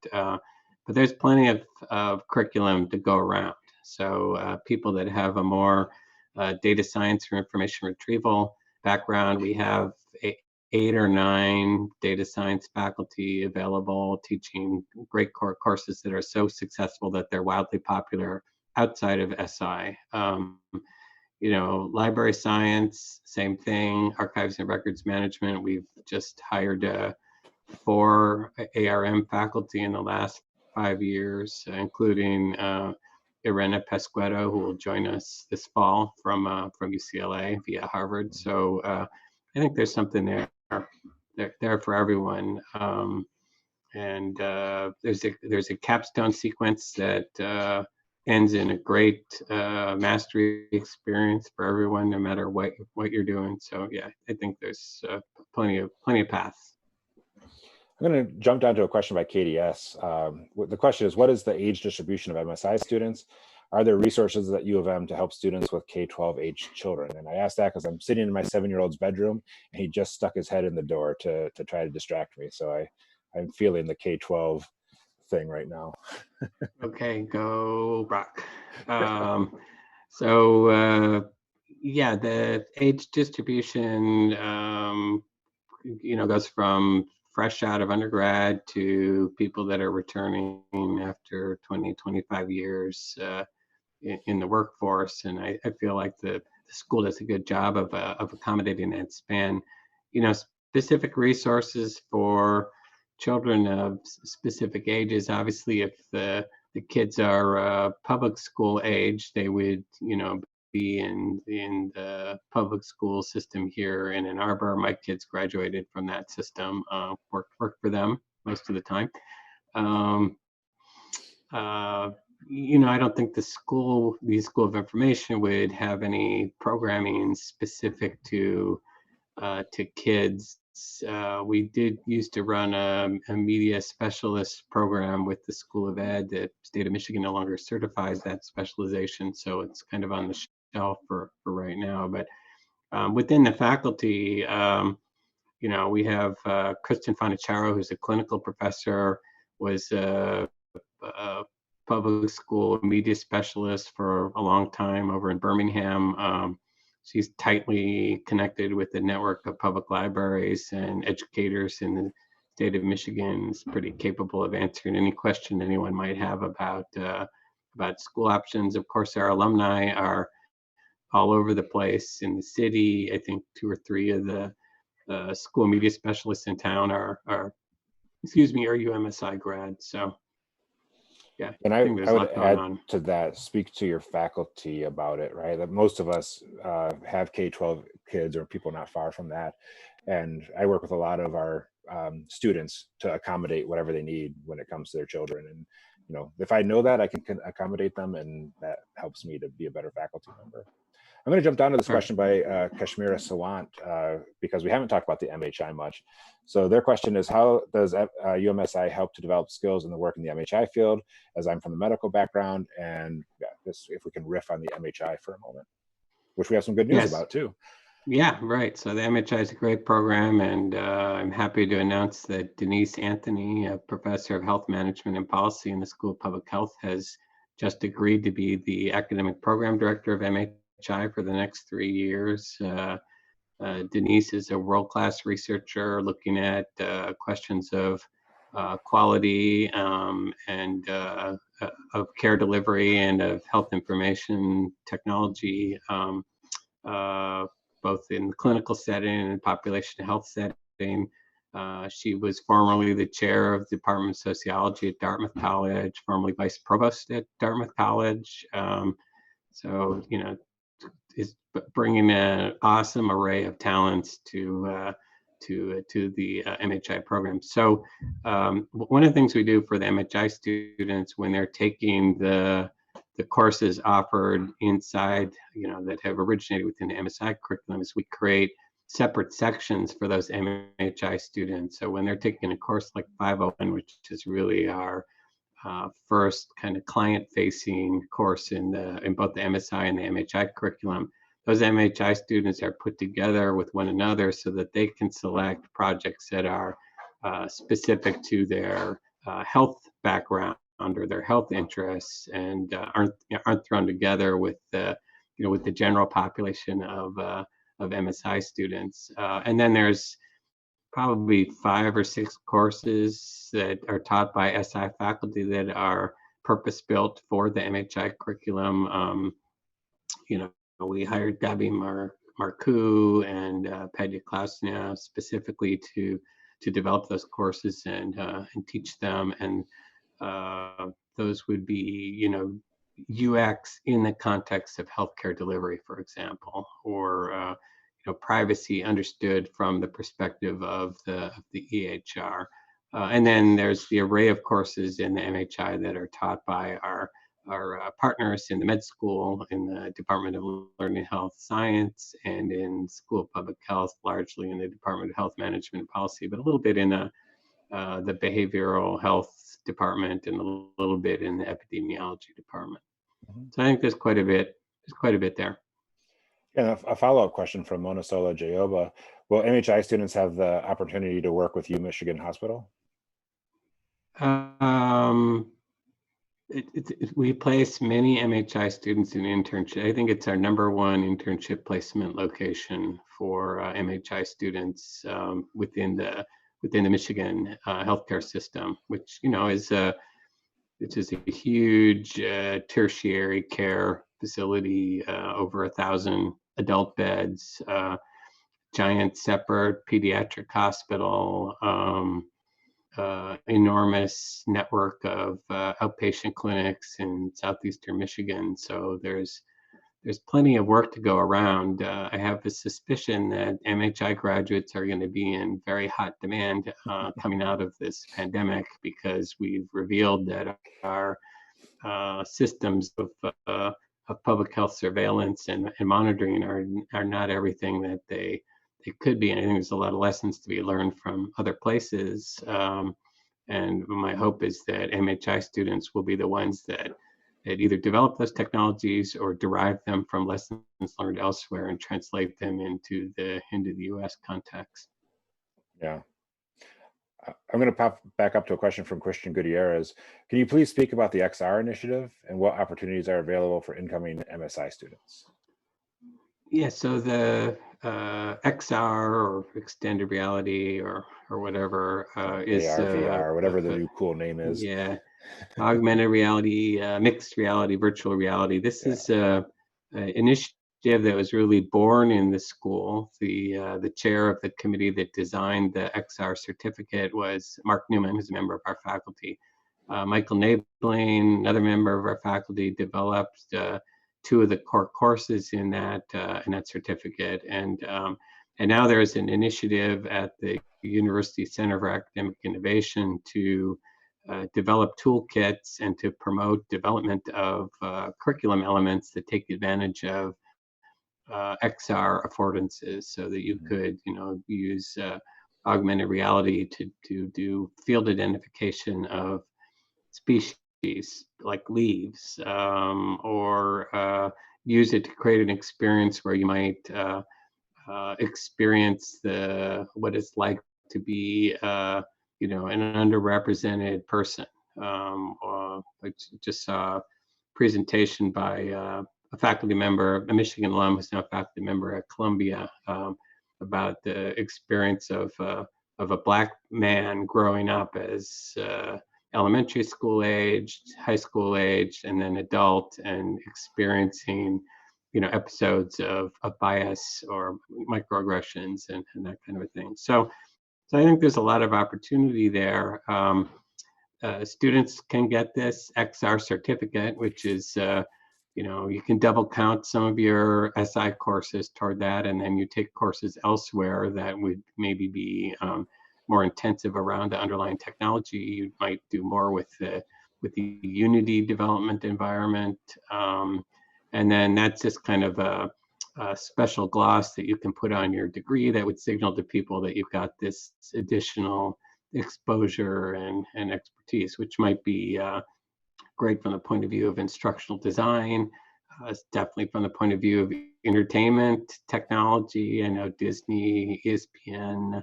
there's plenty of curriculum to go around. So people that have a more data science or information retrieval background, we have 8 or 9 data science faculty available teaching great courses that are so successful that they're wildly popular outside of SI. Library science, same thing. Archives and records management, we've just hired 4 ARM faculty in the last 5 years, including Irena Pesqueto, who will join us this fall from UCLA via Harvard. So I think there's something there for everyone. And there's a capstone sequence that ends in a great mastery experience for everyone, no matter what you're doing. So yeah, I think there's plenty of paths. I'm going to jump down to a question by KDS. The question is, what is the age distribution of MSI students? Are there resources at U of M to help students with K-12 age children? And I asked that because I'm sitting in my 7-year-old's bedroom and he just stuck his head in the door to try to distract me. So I'm feeling the K-12 thing right now. Okay, go Brock. Yeah, the age distribution, goes from fresh out of undergrad to people that are returning after 20, 25 years in the workforce. And I feel like the school does a good job of accommodating that span. Specific resources for children of specific ages. Obviously, if the kids are public school age, they would, be in the public school system here in Ann Arbor. My kids graduated from that system, worked for them most of the time. I don't think the School of Information would have any programming specific to kids. We did used to run a media specialist program with the School of Ed. The state of Michigan no longer certifies that specialization, so it's kind of on the shelf for right now. But within the faculty, we have Kristen Fonicaro, who's a clinical professor, was a public school media specialist for a long time over in Birmingham. She's tightly connected with the network of public libraries and educators in the state of Michigan. Is pretty capable of answering any question anyone might have about school options. Of course, our alumni are all over the place in the city. I think 2 or 3 of the school media specialists in town are UMSI grads. So yeah, And I think there's I a would lot going add on. to that, speak to your faculty about it, right? That most of us have K-12 kids or people not far from that. And I work with a lot of our students to accommodate whatever they need when it comes to their children. And, if I know that, I can accommodate them, and that helps me to be a better faculty member. I'm going to jump down to this question by Kashmira Sawant, because we haven't talked about the MHI much. So their question is, how does UMSI help to develop skills in the work in the MHI field, as I'm from the medical background? And if we can riff on the MHI for a moment, which we have some good news about too. Yeah, right. So the MHI is a great program, and I'm happy to announce that Denise Anthony, a professor of health management and policy in the School of Public Health, has just agreed to be the academic program director of MHI for the next 3 years. Denise is a world-class researcher looking at questions of quality and of care delivery and of health information technology. Both in the clinical setting and population health setting. She was formerly the chair of the Department of Sociology at Dartmouth College, formerly vice provost at Dartmouth College. So, is bringing an awesome array of talents to the MHI program. So one of the things we do for the MHI students when they're taking the courses offered inside, that have originated within the MSI curriculum, is we create separate sections for those MHI students. So when they're taking a course like 501, which is really our first kind of client-facing course in both the MSI and the MHI curriculum, those MHI students are put together with one another so that they can select projects that are specific to their health background or their health interests, and aren't thrown together with the general population of MSI students. And then there's probably 5 or 6 courses that are taught by SI faculty that are purpose-built for the MHI curriculum. We hired Gabi Marcoux and Pedja Klasnia specifically to develop those courses and teach them. And those would be, UX in the context of healthcare delivery, for example, or privacy understood from the perspective of the EHR. And then there's the array of courses in the MHI that are taught by our partners in the med school, in the Department of Learning Health Science, and in School of Public Health, largely in the Department of Health Management and Policy, but a little bit in the Behavioral Health Department and a little bit in the Epidemiology Department. So I think there's quite a bit there. And a follow-up question from Monasola Jayoba. Will MHI students have the opportunity to work with UMichigan Hospital? We place many MHI students in internship. I think it's our #1 internship placement location for MHI students within the Michigan healthcare system, which is a huge tertiary care facility, over 1,000 adult beds, giant separate pediatric hospital, enormous network of outpatient clinics in southeastern Michigan. So there's plenty of work to go around. I have a suspicion that MHI graduates are going to be in very hot demand coming out of this pandemic, because we've revealed that our systems of public health surveillance and monitoring are not everything that they could be. And I think there's a lot of lessons to be learned from other places. And my hope is that MHI students will be the ones that either develop those technologies or derive them from lessons learned elsewhere and translate them into the U.S. context. Yeah. I'm going to pop back up to a question from Christian Gutierrez. Can you please speak about the XR initiative and what opportunities are available for incoming MSI students? Yeah, so the XR or extended reality or whatever is AR, VR, whatever the new cool name is. Yeah, augmented reality, mixed reality, virtual reality. This is an initiative that was really born in the school. The chair of the committee that designed the XR certificate was Mark Newman, who's a member of our faculty. Michael Nabling, another member of our faculty, developed two of the core courses in that certificate, and now there's an initiative at the University Center for Academic Innovation to develop toolkits and to promote development of curriculum elements that take advantage of XR affordances, so that you could, use augmented reality to do field identification of species like leaves, or use it to create an experience where you might experience what it's like to be an underrepresented person. I just saw a presentation by a faculty member, a Michigan alum who's now a faculty member at Columbia, about the experience of a Black man growing up as elementary school aged, high school aged, and then adult, and experiencing episodes of bias or microaggressions and that kind of a thing. So I think there's a lot of opportunity there. Students can get this XR certificate, which is, you can double count some of your SI courses toward that, and then you take courses elsewhere that would maybe be more intensive around the underlying technology. You might do more with the Unity development environment. And then that's just kind of a special gloss that you can put on your degree that would signal to people that you've got this additional exposure and expertise, which might be great from the point of view of instructional design. It's definitely from the point of view of entertainment, technology. I know Disney, ESPN,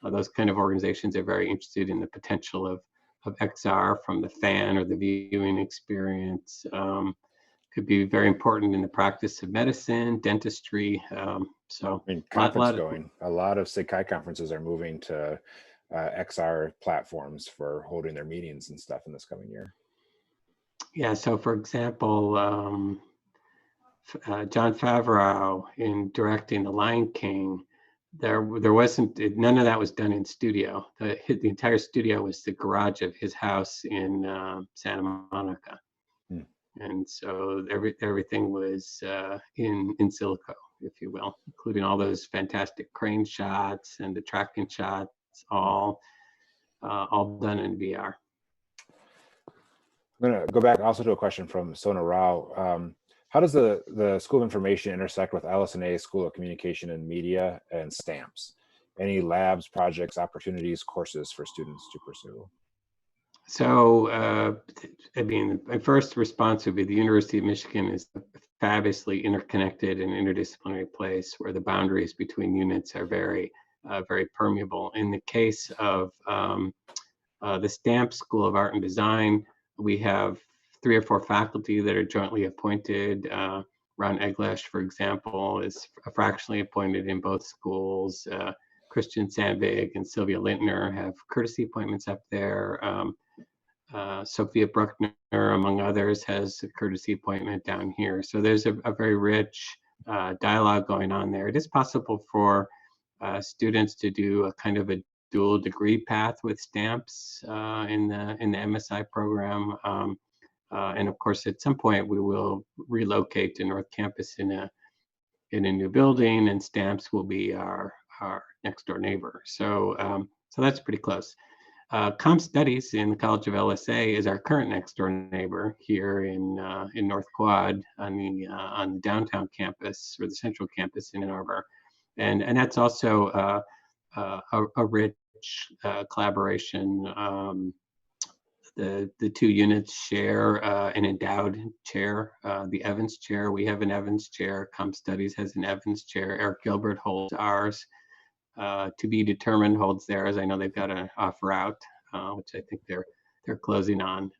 those kind of organizations are very interested in the potential of XR from the fan or the viewing experience. Could be very important in the practice of medicine, dentistry. So I mean, conference going. A lot of SIGCHI conferences are moving to XR platforms for holding their meetings and stuff in this coming year. Yeah, so for example, Jon Favreau, in directing The Lion King, there wasn't, none of that was done in studio. The entire studio was the garage of his house in Santa Monica. And so everything was in silico, if you will, including all those fantastic crane shots and the tracking shots, all done in VR. I'm going to go back also to a question from Sona Rao. How does the School of Information intersect with LS&A School of Communication and Media and STAMPS? Any labs, projects, opportunities, courses for students to pursue? So, I mean, my first response would be the University of Michigan is a fabulously interconnected and interdisciplinary place where the boundaries between units are very, very permeable. In the case of the STAMPS School of Art and Design, we have 3 or 4 faculty that are jointly appointed. Ron Eglash, for example, is fractionally appointed in both schools. Christian Sandvig and Sylvia Lintner have courtesy appointments up there. Sophia Bruckner, among others, has a courtesy appointment down here. So there's a very rich dialogue going on there. It is possible for students to do a kind of a dual degree path with STAMPS in the MSI program. And of course, at some point, we will relocate to North Campus in a new building, and STAMPS will be our next door neighbor. So that's pretty close. Com Studies in the College of LSA is our current next door neighbor here in North Quad on the downtown campus or the central campus in Ann Arbor, and that's also a rich collaboration. The two units share an endowed chair, the Evans chair. We have an Evans chair. Com Studies has an Evans chair. Eric Gilbert holds ours. To be determined holds theirs. I know they've got an offer out, which I think they're closing on.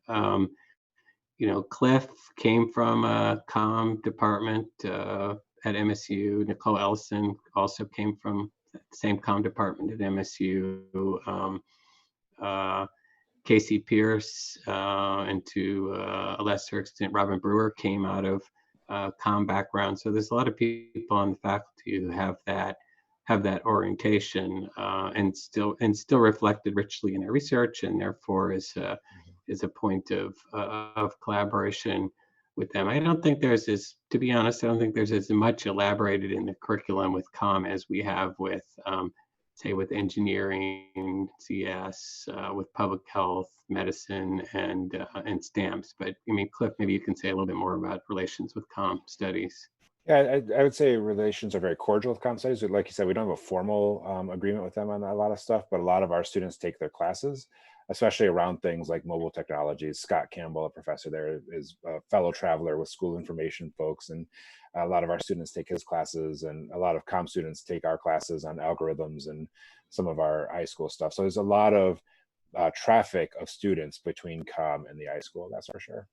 Cliff came from a comm department at MSU. Nicole Ellison also came from the same comm department at MSU. Casey Pierce, and to a lesser extent, Robin Brewer came out of comm background. So there's a lot of people on the faculty who have that orientation and still reflected richly in their research, and therefore is a point of collaboration with them. I don't think there's to be honest, I don't think there's as much elaborated in the curriculum with comm as we have with say with engineering, CS, with public health, medicine, and STEMs. But I mean, Cliff, maybe you can say a little bit more about relations with comm studies. Yeah, I would say relations are very cordial with Com Studies. Like you said, we don't have a formal agreement with them on a lot of stuff, but a lot of our students take their classes, especially around things like mobile technologies. Scott Campbell, a professor there, is a fellow traveler with school information folks, and a lot of our students take his classes, and a lot of Com students take our classes on algorithms and some of our iSchool stuff. So there's a lot of traffic of students between Com and the iSchool, that's for sure.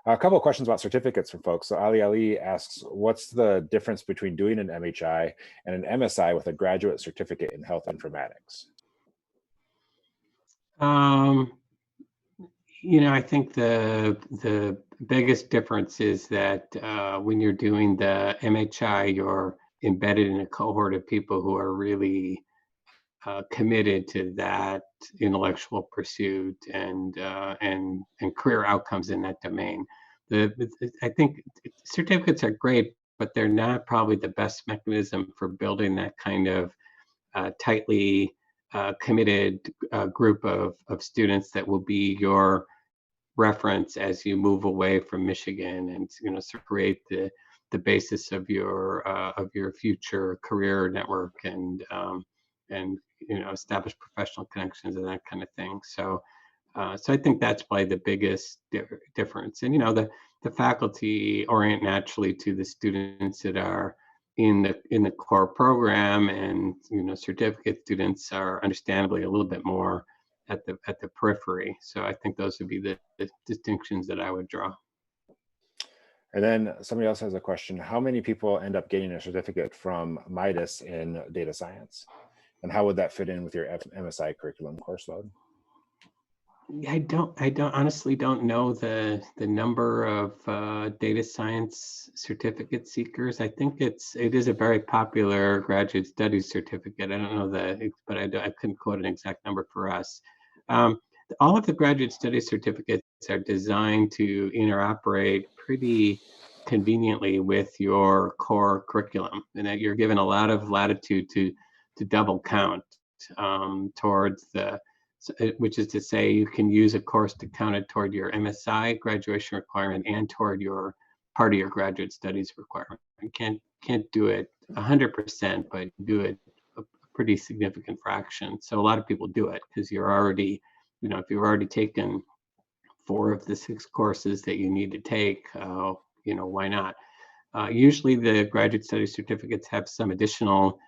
A couple of questions about certificates from folks. So Ali asks, what's the difference between doing an MHI and an MSI with a graduate certificate in health informatics? I think the biggest difference is that when you're doing the MHI, you're embedded in a cohort of people who are really committed to that intellectual pursuit and career outcomes in that domain. I think certificates are great, but they're not probably the best mechanism for building that kind of tightly committed group of students that will be your reference as you move away from Michigan, and to create the basis of your future career network and establish professional connections and that kind of thing. So I think that's probably the biggest difference. And the faculty orient naturally to the students that are in the core program, and certificate students are understandably a little bit more at the periphery. So I think those would be the distinctions that I would draw. And then somebody else has a question: how many people end up getting a certificate from Midas in data science, and how would that fit in with your MSI curriculum course load? I honestly don't know the number of data science certificate seekers. I think it is a very popular graduate studies certificate. I don't know but I couldn't quote an exact number for us. All of the graduate studies certificates are designed to interoperate pretty conveniently with your core curriculum, and that you're given a lot of latitude to double count towards which is to say you can use a course to count it toward your MSI graduation requirement and toward your part of your graduate studies requirement. You can't do it 100%, but do it a pretty significant fraction. So a lot of people do it because you're already, if you've already taken 4 of the 6 courses that you need to take, why not? Usually the graduate studies certificates have some additional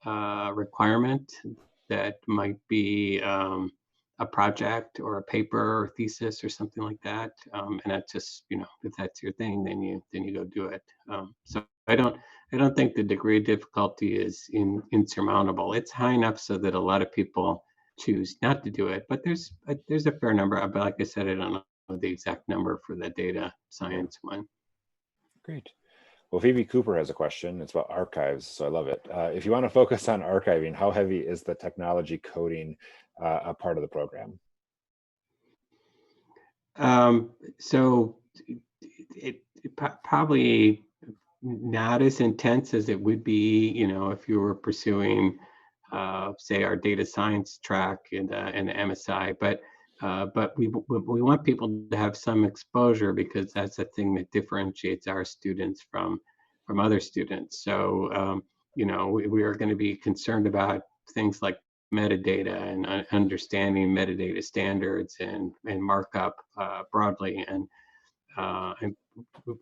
requirement that might be a project or a paper or thesis or something like that, and that's just if that's your thing, then you go do it. So I don't think the degree of difficulty is insurmountable. It's high enough so that a lot of people choose not to do it, but there's a fair number. But like I said, I don't know the exact number for the data science one. Great. Well, Phoebe Cooper has a question. It's about archives, so I love it. If you want to focus on archiving, how heavy is the technology coding a part of the program? So it probably not as intense as it would be, if you were pursuing say, our data science track in the MSI, but we want people to have some exposure, because that's the thing that differentiates our students from other students. So we are going to be concerned about things like metadata and understanding metadata standards and markup broadly. And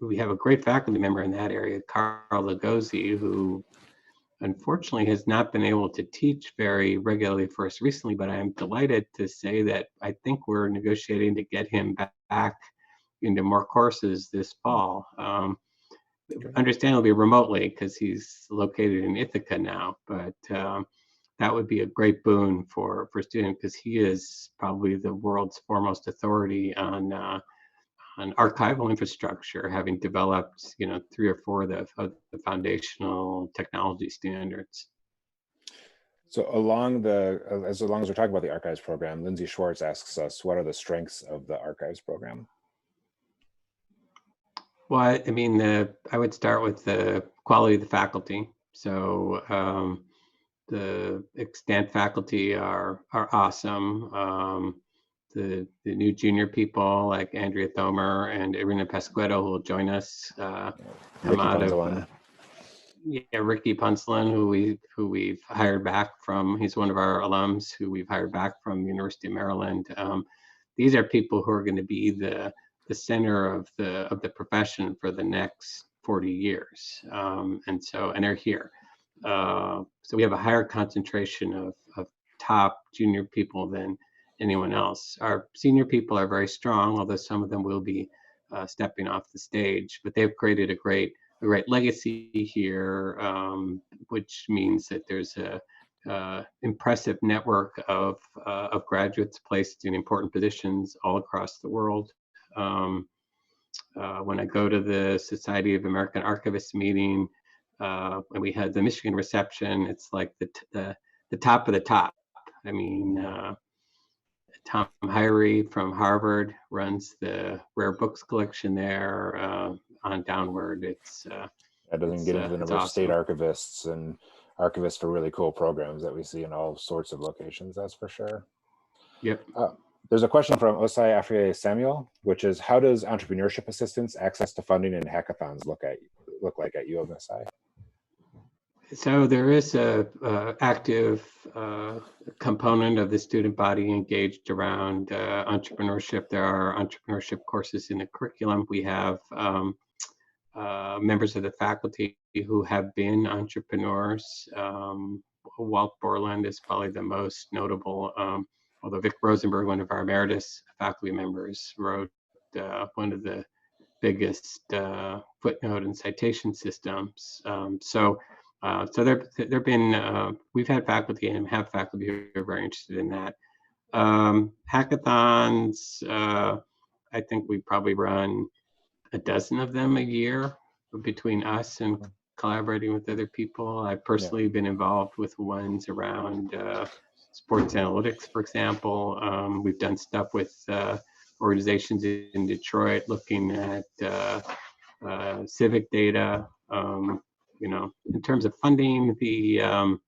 we have a great faculty member in that area, Carl Lugosi, who unfortunately has not been able to teach very regularly for us recently, but I am delighted to say that I think we're negotiating to get him back into more courses this fall. Understandably remotely, because he's located in Ithaca now, but that would be a great boon for students, because he is probably the world's foremost authority on archival infrastructure, having developed 3 or 4 of the foundational technology standards. So as long as we're talking about the archives program, Lindsay Schwartz asks us, what are the strengths of the archives program? Well, I mean, I would start with the quality of the faculty. So the extant faculty are awesome. The new junior people like Andrea Thomer and Irina Pasquetto, who will join us, come out of Ricky Punslin, who we've hired back from. He's one of our alums who we've hired back from the University of Maryland. These are people who are going to be the center of the profession for the next 40 years, and they're here. So we have a higher concentration of top junior people than anyone else. Our senior people are very strong, although some of them will be stepping off the stage, but they've created a great legacy here, which means that there's a impressive network of graduates placed in important positions all across the world. When I go to the Society of American Archivists meeting, when we had the Michigan reception, it's like the top of the top. I mean, Tom Hirey from Harvard runs the rare books collection there. On downward, that doesn't get into the number of state archivists and archivists for really cool programs that we see in all sorts of locations, that's for sure. Yep. There's a question from Osai Afriye Samuel, which is, how does entrepreneurship assistance, access to funding, and hackathons look like at UMSI? So there is a active component of the student body engaged around entrepreneurship. There are entrepreneurship courses in the curriculum. We have members of the faculty who have been entrepreneurs. Walt Borland is probably the most notable, although Vic Rosenberg, one of our emeritus faculty members, wrote one of the biggest footnote and citation systems. So there've been, we've had faculty and have faculty who are very interested in that. Hackathons, I think we probably run a dozen of them a year between us and collaborating with other people. I've personally been involved with ones around sports analytics, for example. We've done stuff with organizations in Detroit looking at civic data. In terms of funding, the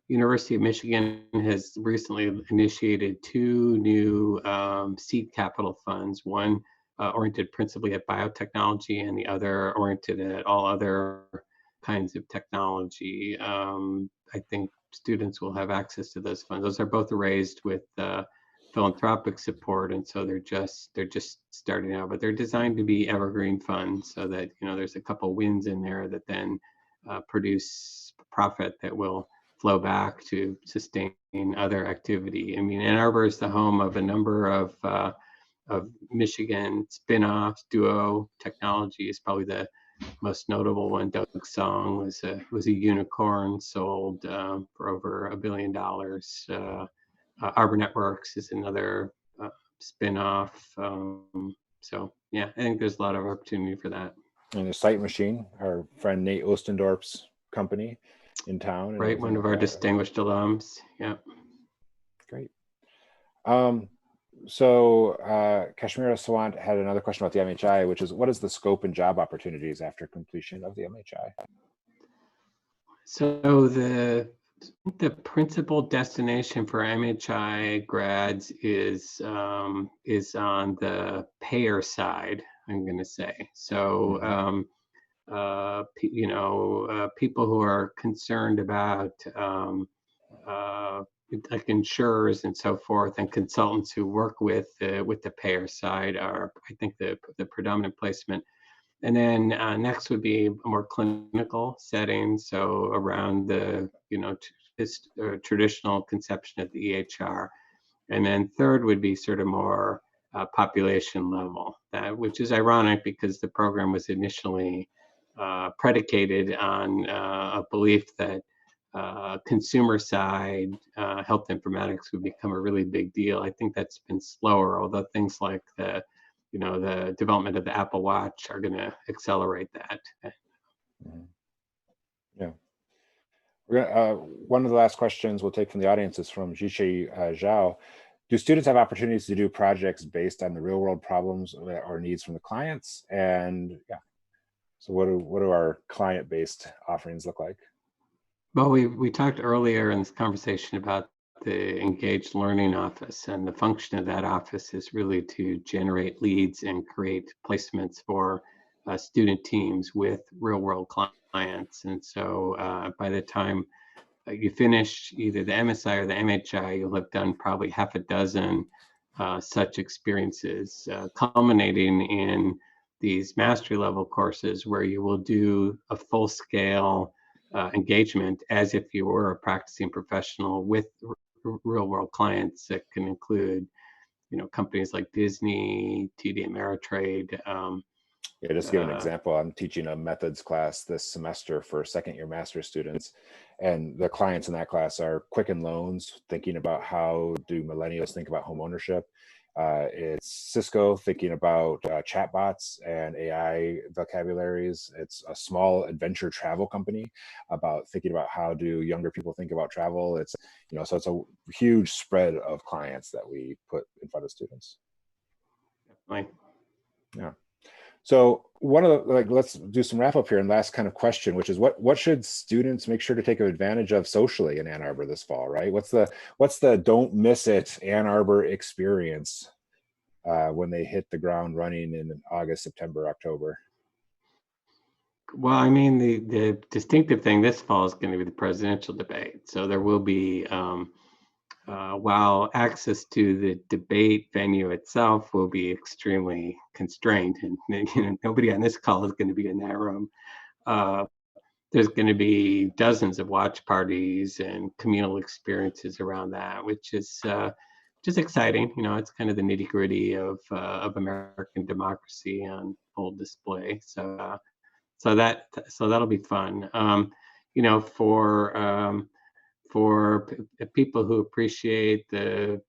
University of Michigan has recently initiated 2 new seed capital funds, one oriented principally at biotechnology and the other oriented at all other kinds of technology. I think students will have access to those funds. Those are both raised with philanthropic support, and so they're just starting out, but they're designed to be evergreen funds, so that there's a couple wins in there that then produce profit that will flow back to sustain other activity. I mean, Ann Arbor is the home of a number of Michigan spin-offs. Duo Technology is probably the most notable one. Doug Song was a unicorn, sold for over $1 billion. Arbor Networks is another spin-off. So yeah, I think there's a lot of opportunity for that. And the Sight Machine, our friend Nate Ostendorp's company in town. Right, one of our distinguished alums. Yeah. Great. So Kashmira Sawant had another question about the MHI, which is, what is the scope and job opportunities after completion of the MHI? So the The principal destination for MHI grads is on the payer side, I'm going to say. So, people who are concerned about like insurers and so forth, and consultants who work with the payer side are, I think, the predominant placement. And then next would be a more clinical setting, so around the this traditional conception of the EHR. And then third would be sort of more population level, which is ironic because the program was initially predicated on a belief that consumer side health informatics would become a really big deal. I think that's been slower, although things like the development of the Apple Watch are going to accelerate that. Yeah. One of the last questions we'll take from the audience is from Jishe Zhao. Do students have opportunities to do projects based on the real world problems or needs from the clients? And yeah, so what do our client-based offerings look like? Well, we talked earlier in this conversation about the engaged learning office, and the function of that office is really to generate leads and create placements for student teams with real world clients. And so by the time you finish either the MSI or the MHI, you'll have done probably half a dozen such experiences, culminating in these mastery level courses where you will do a full scale engagement as if you were a practicing professional with real world clients that can include, companies like Disney, TD Ameritrade. Yeah, just to give an example, I'm teaching a methods class this semester for second-year master's students, and the clients in that class are Quicken Loans, thinking about how do millennials think about home ownership. It's Cisco thinking about chatbots and AI vocabularies. It's a small adventure travel company about thinking about how do younger people think about travel. It's, so it's a huge spread of clients that we put in front of students. Definitely. Yeah. So one of the, let's do some wrap up here, and last kind of question, which is what should students make sure to take advantage of socially in Ann Arbor this fall, right? What's the don't miss it Ann Arbor experience when they hit the ground running in August, September, October? Well, I mean, the distinctive thing this fall is going to be the presidential debate. So there will be, while access to the debate venue itself will be extremely constrained, and nobody on this call is going to be in that room, there's going to be dozens of watch parties and communal experiences around that, which is just exciting. It's kind of the nitty gritty of American democracy on full display. So that'll be fun. For people who appreciate the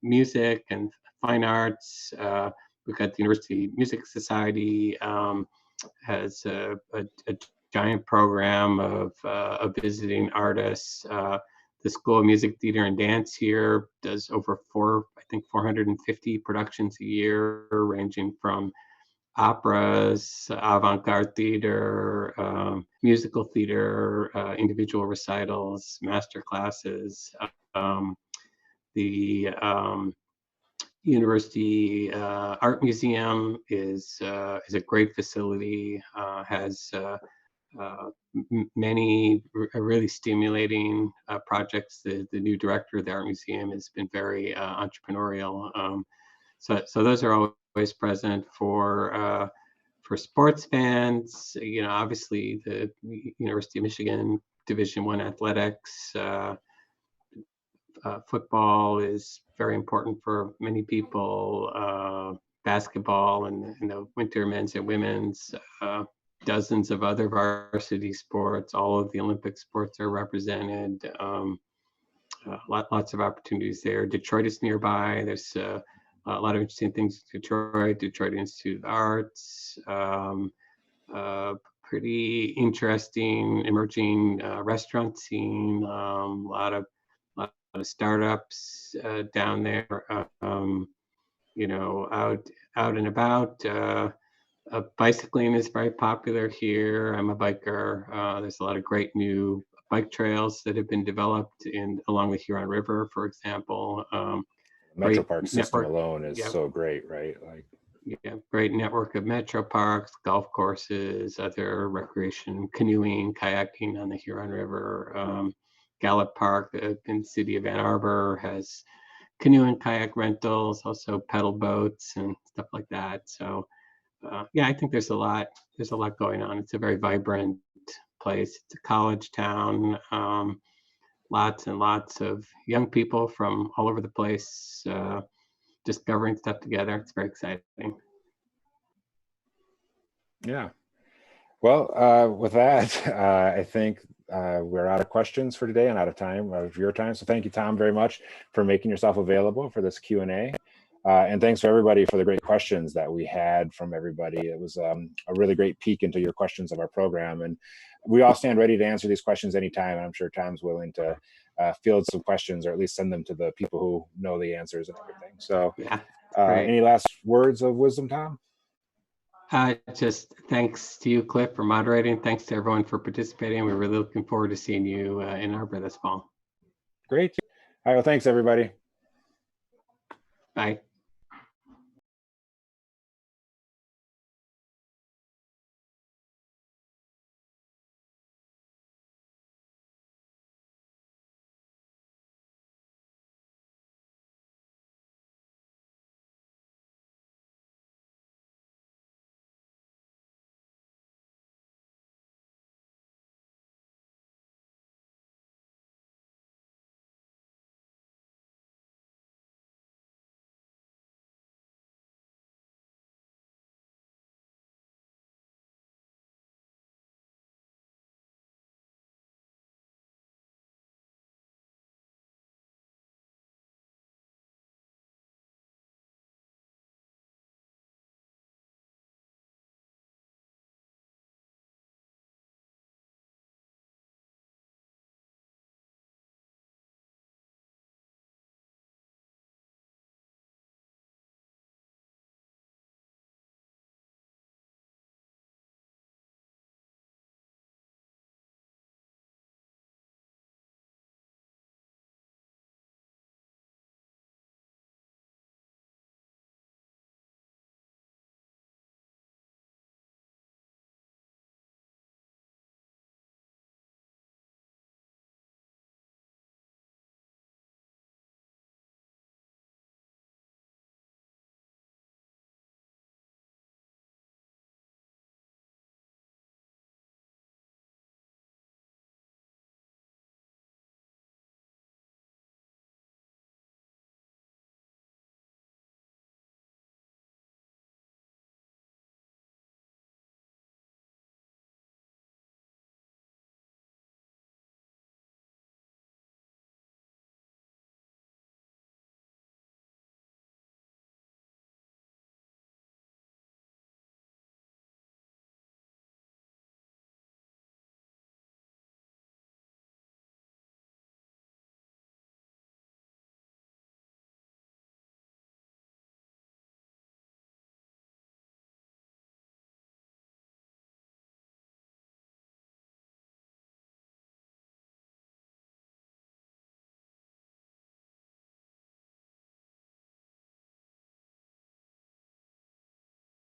music and fine arts, we've got the University Music Society has a giant program of visiting artists. The School of Music, Theater, and Dance here does over 450 productions a year, ranging from operas, avant-garde theater, musical theater, individual recitals, master classes. The University Art Museum is a great facility, has many really stimulating projects. The new director of the Art Museum has been very entrepreneurial. So those are always present for sports fans. Obviously the University of Michigan Division I athletics. Football is very important for many people. Basketball and the winter men's and women's. Dozens of other varsity sports. All of the Olympic sports are represented. Lots of opportunities there. Detroit is nearby. There's a lot of interesting things in Detroit Institute of Arts. Pretty interesting emerging restaurant scene. A lot of startups down there. Out and about. Bicycling is very popular here. I'm a biker. There's a lot of great new bike trails that have been developed along the Huron River, for example. Metro Great Park system network. alone is Yeah. so great, right? Like, yeah, great network of metro parks, golf courses, other recreation, canoeing, kayaking on the Huron River. Gallup Park in the city of Ann Arbor has canoe and kayak rentals, also pedal boats and stuff like that. So yeah, I think there's a lot going on. It's a very vibrant place. It's a college town. Lots and lots of young people from all over the place discovering stuff together. It's very exciting. yeah. Well, with that, I think we're out of questions for today and out of time, of your time. So thank you, Tom, very much for making yourself available for this Q&A. And thanks to everybody for the great questions that we had from everybody. It was a really great peek into your questions of our program. And we all stand ready to answer these questions anytime. And I'm sure Tom's willing to field some questions, or at least send them to the people who know the answers and everything. So Yeah, any last words of wisdom, Tom? Just thanks to you, Cliff, for moderating. Thanks to everyone for participating. We're really looking forward to seeing you in Ann Arbor this fall. Great. All right, well, thanks, everybody. Bye.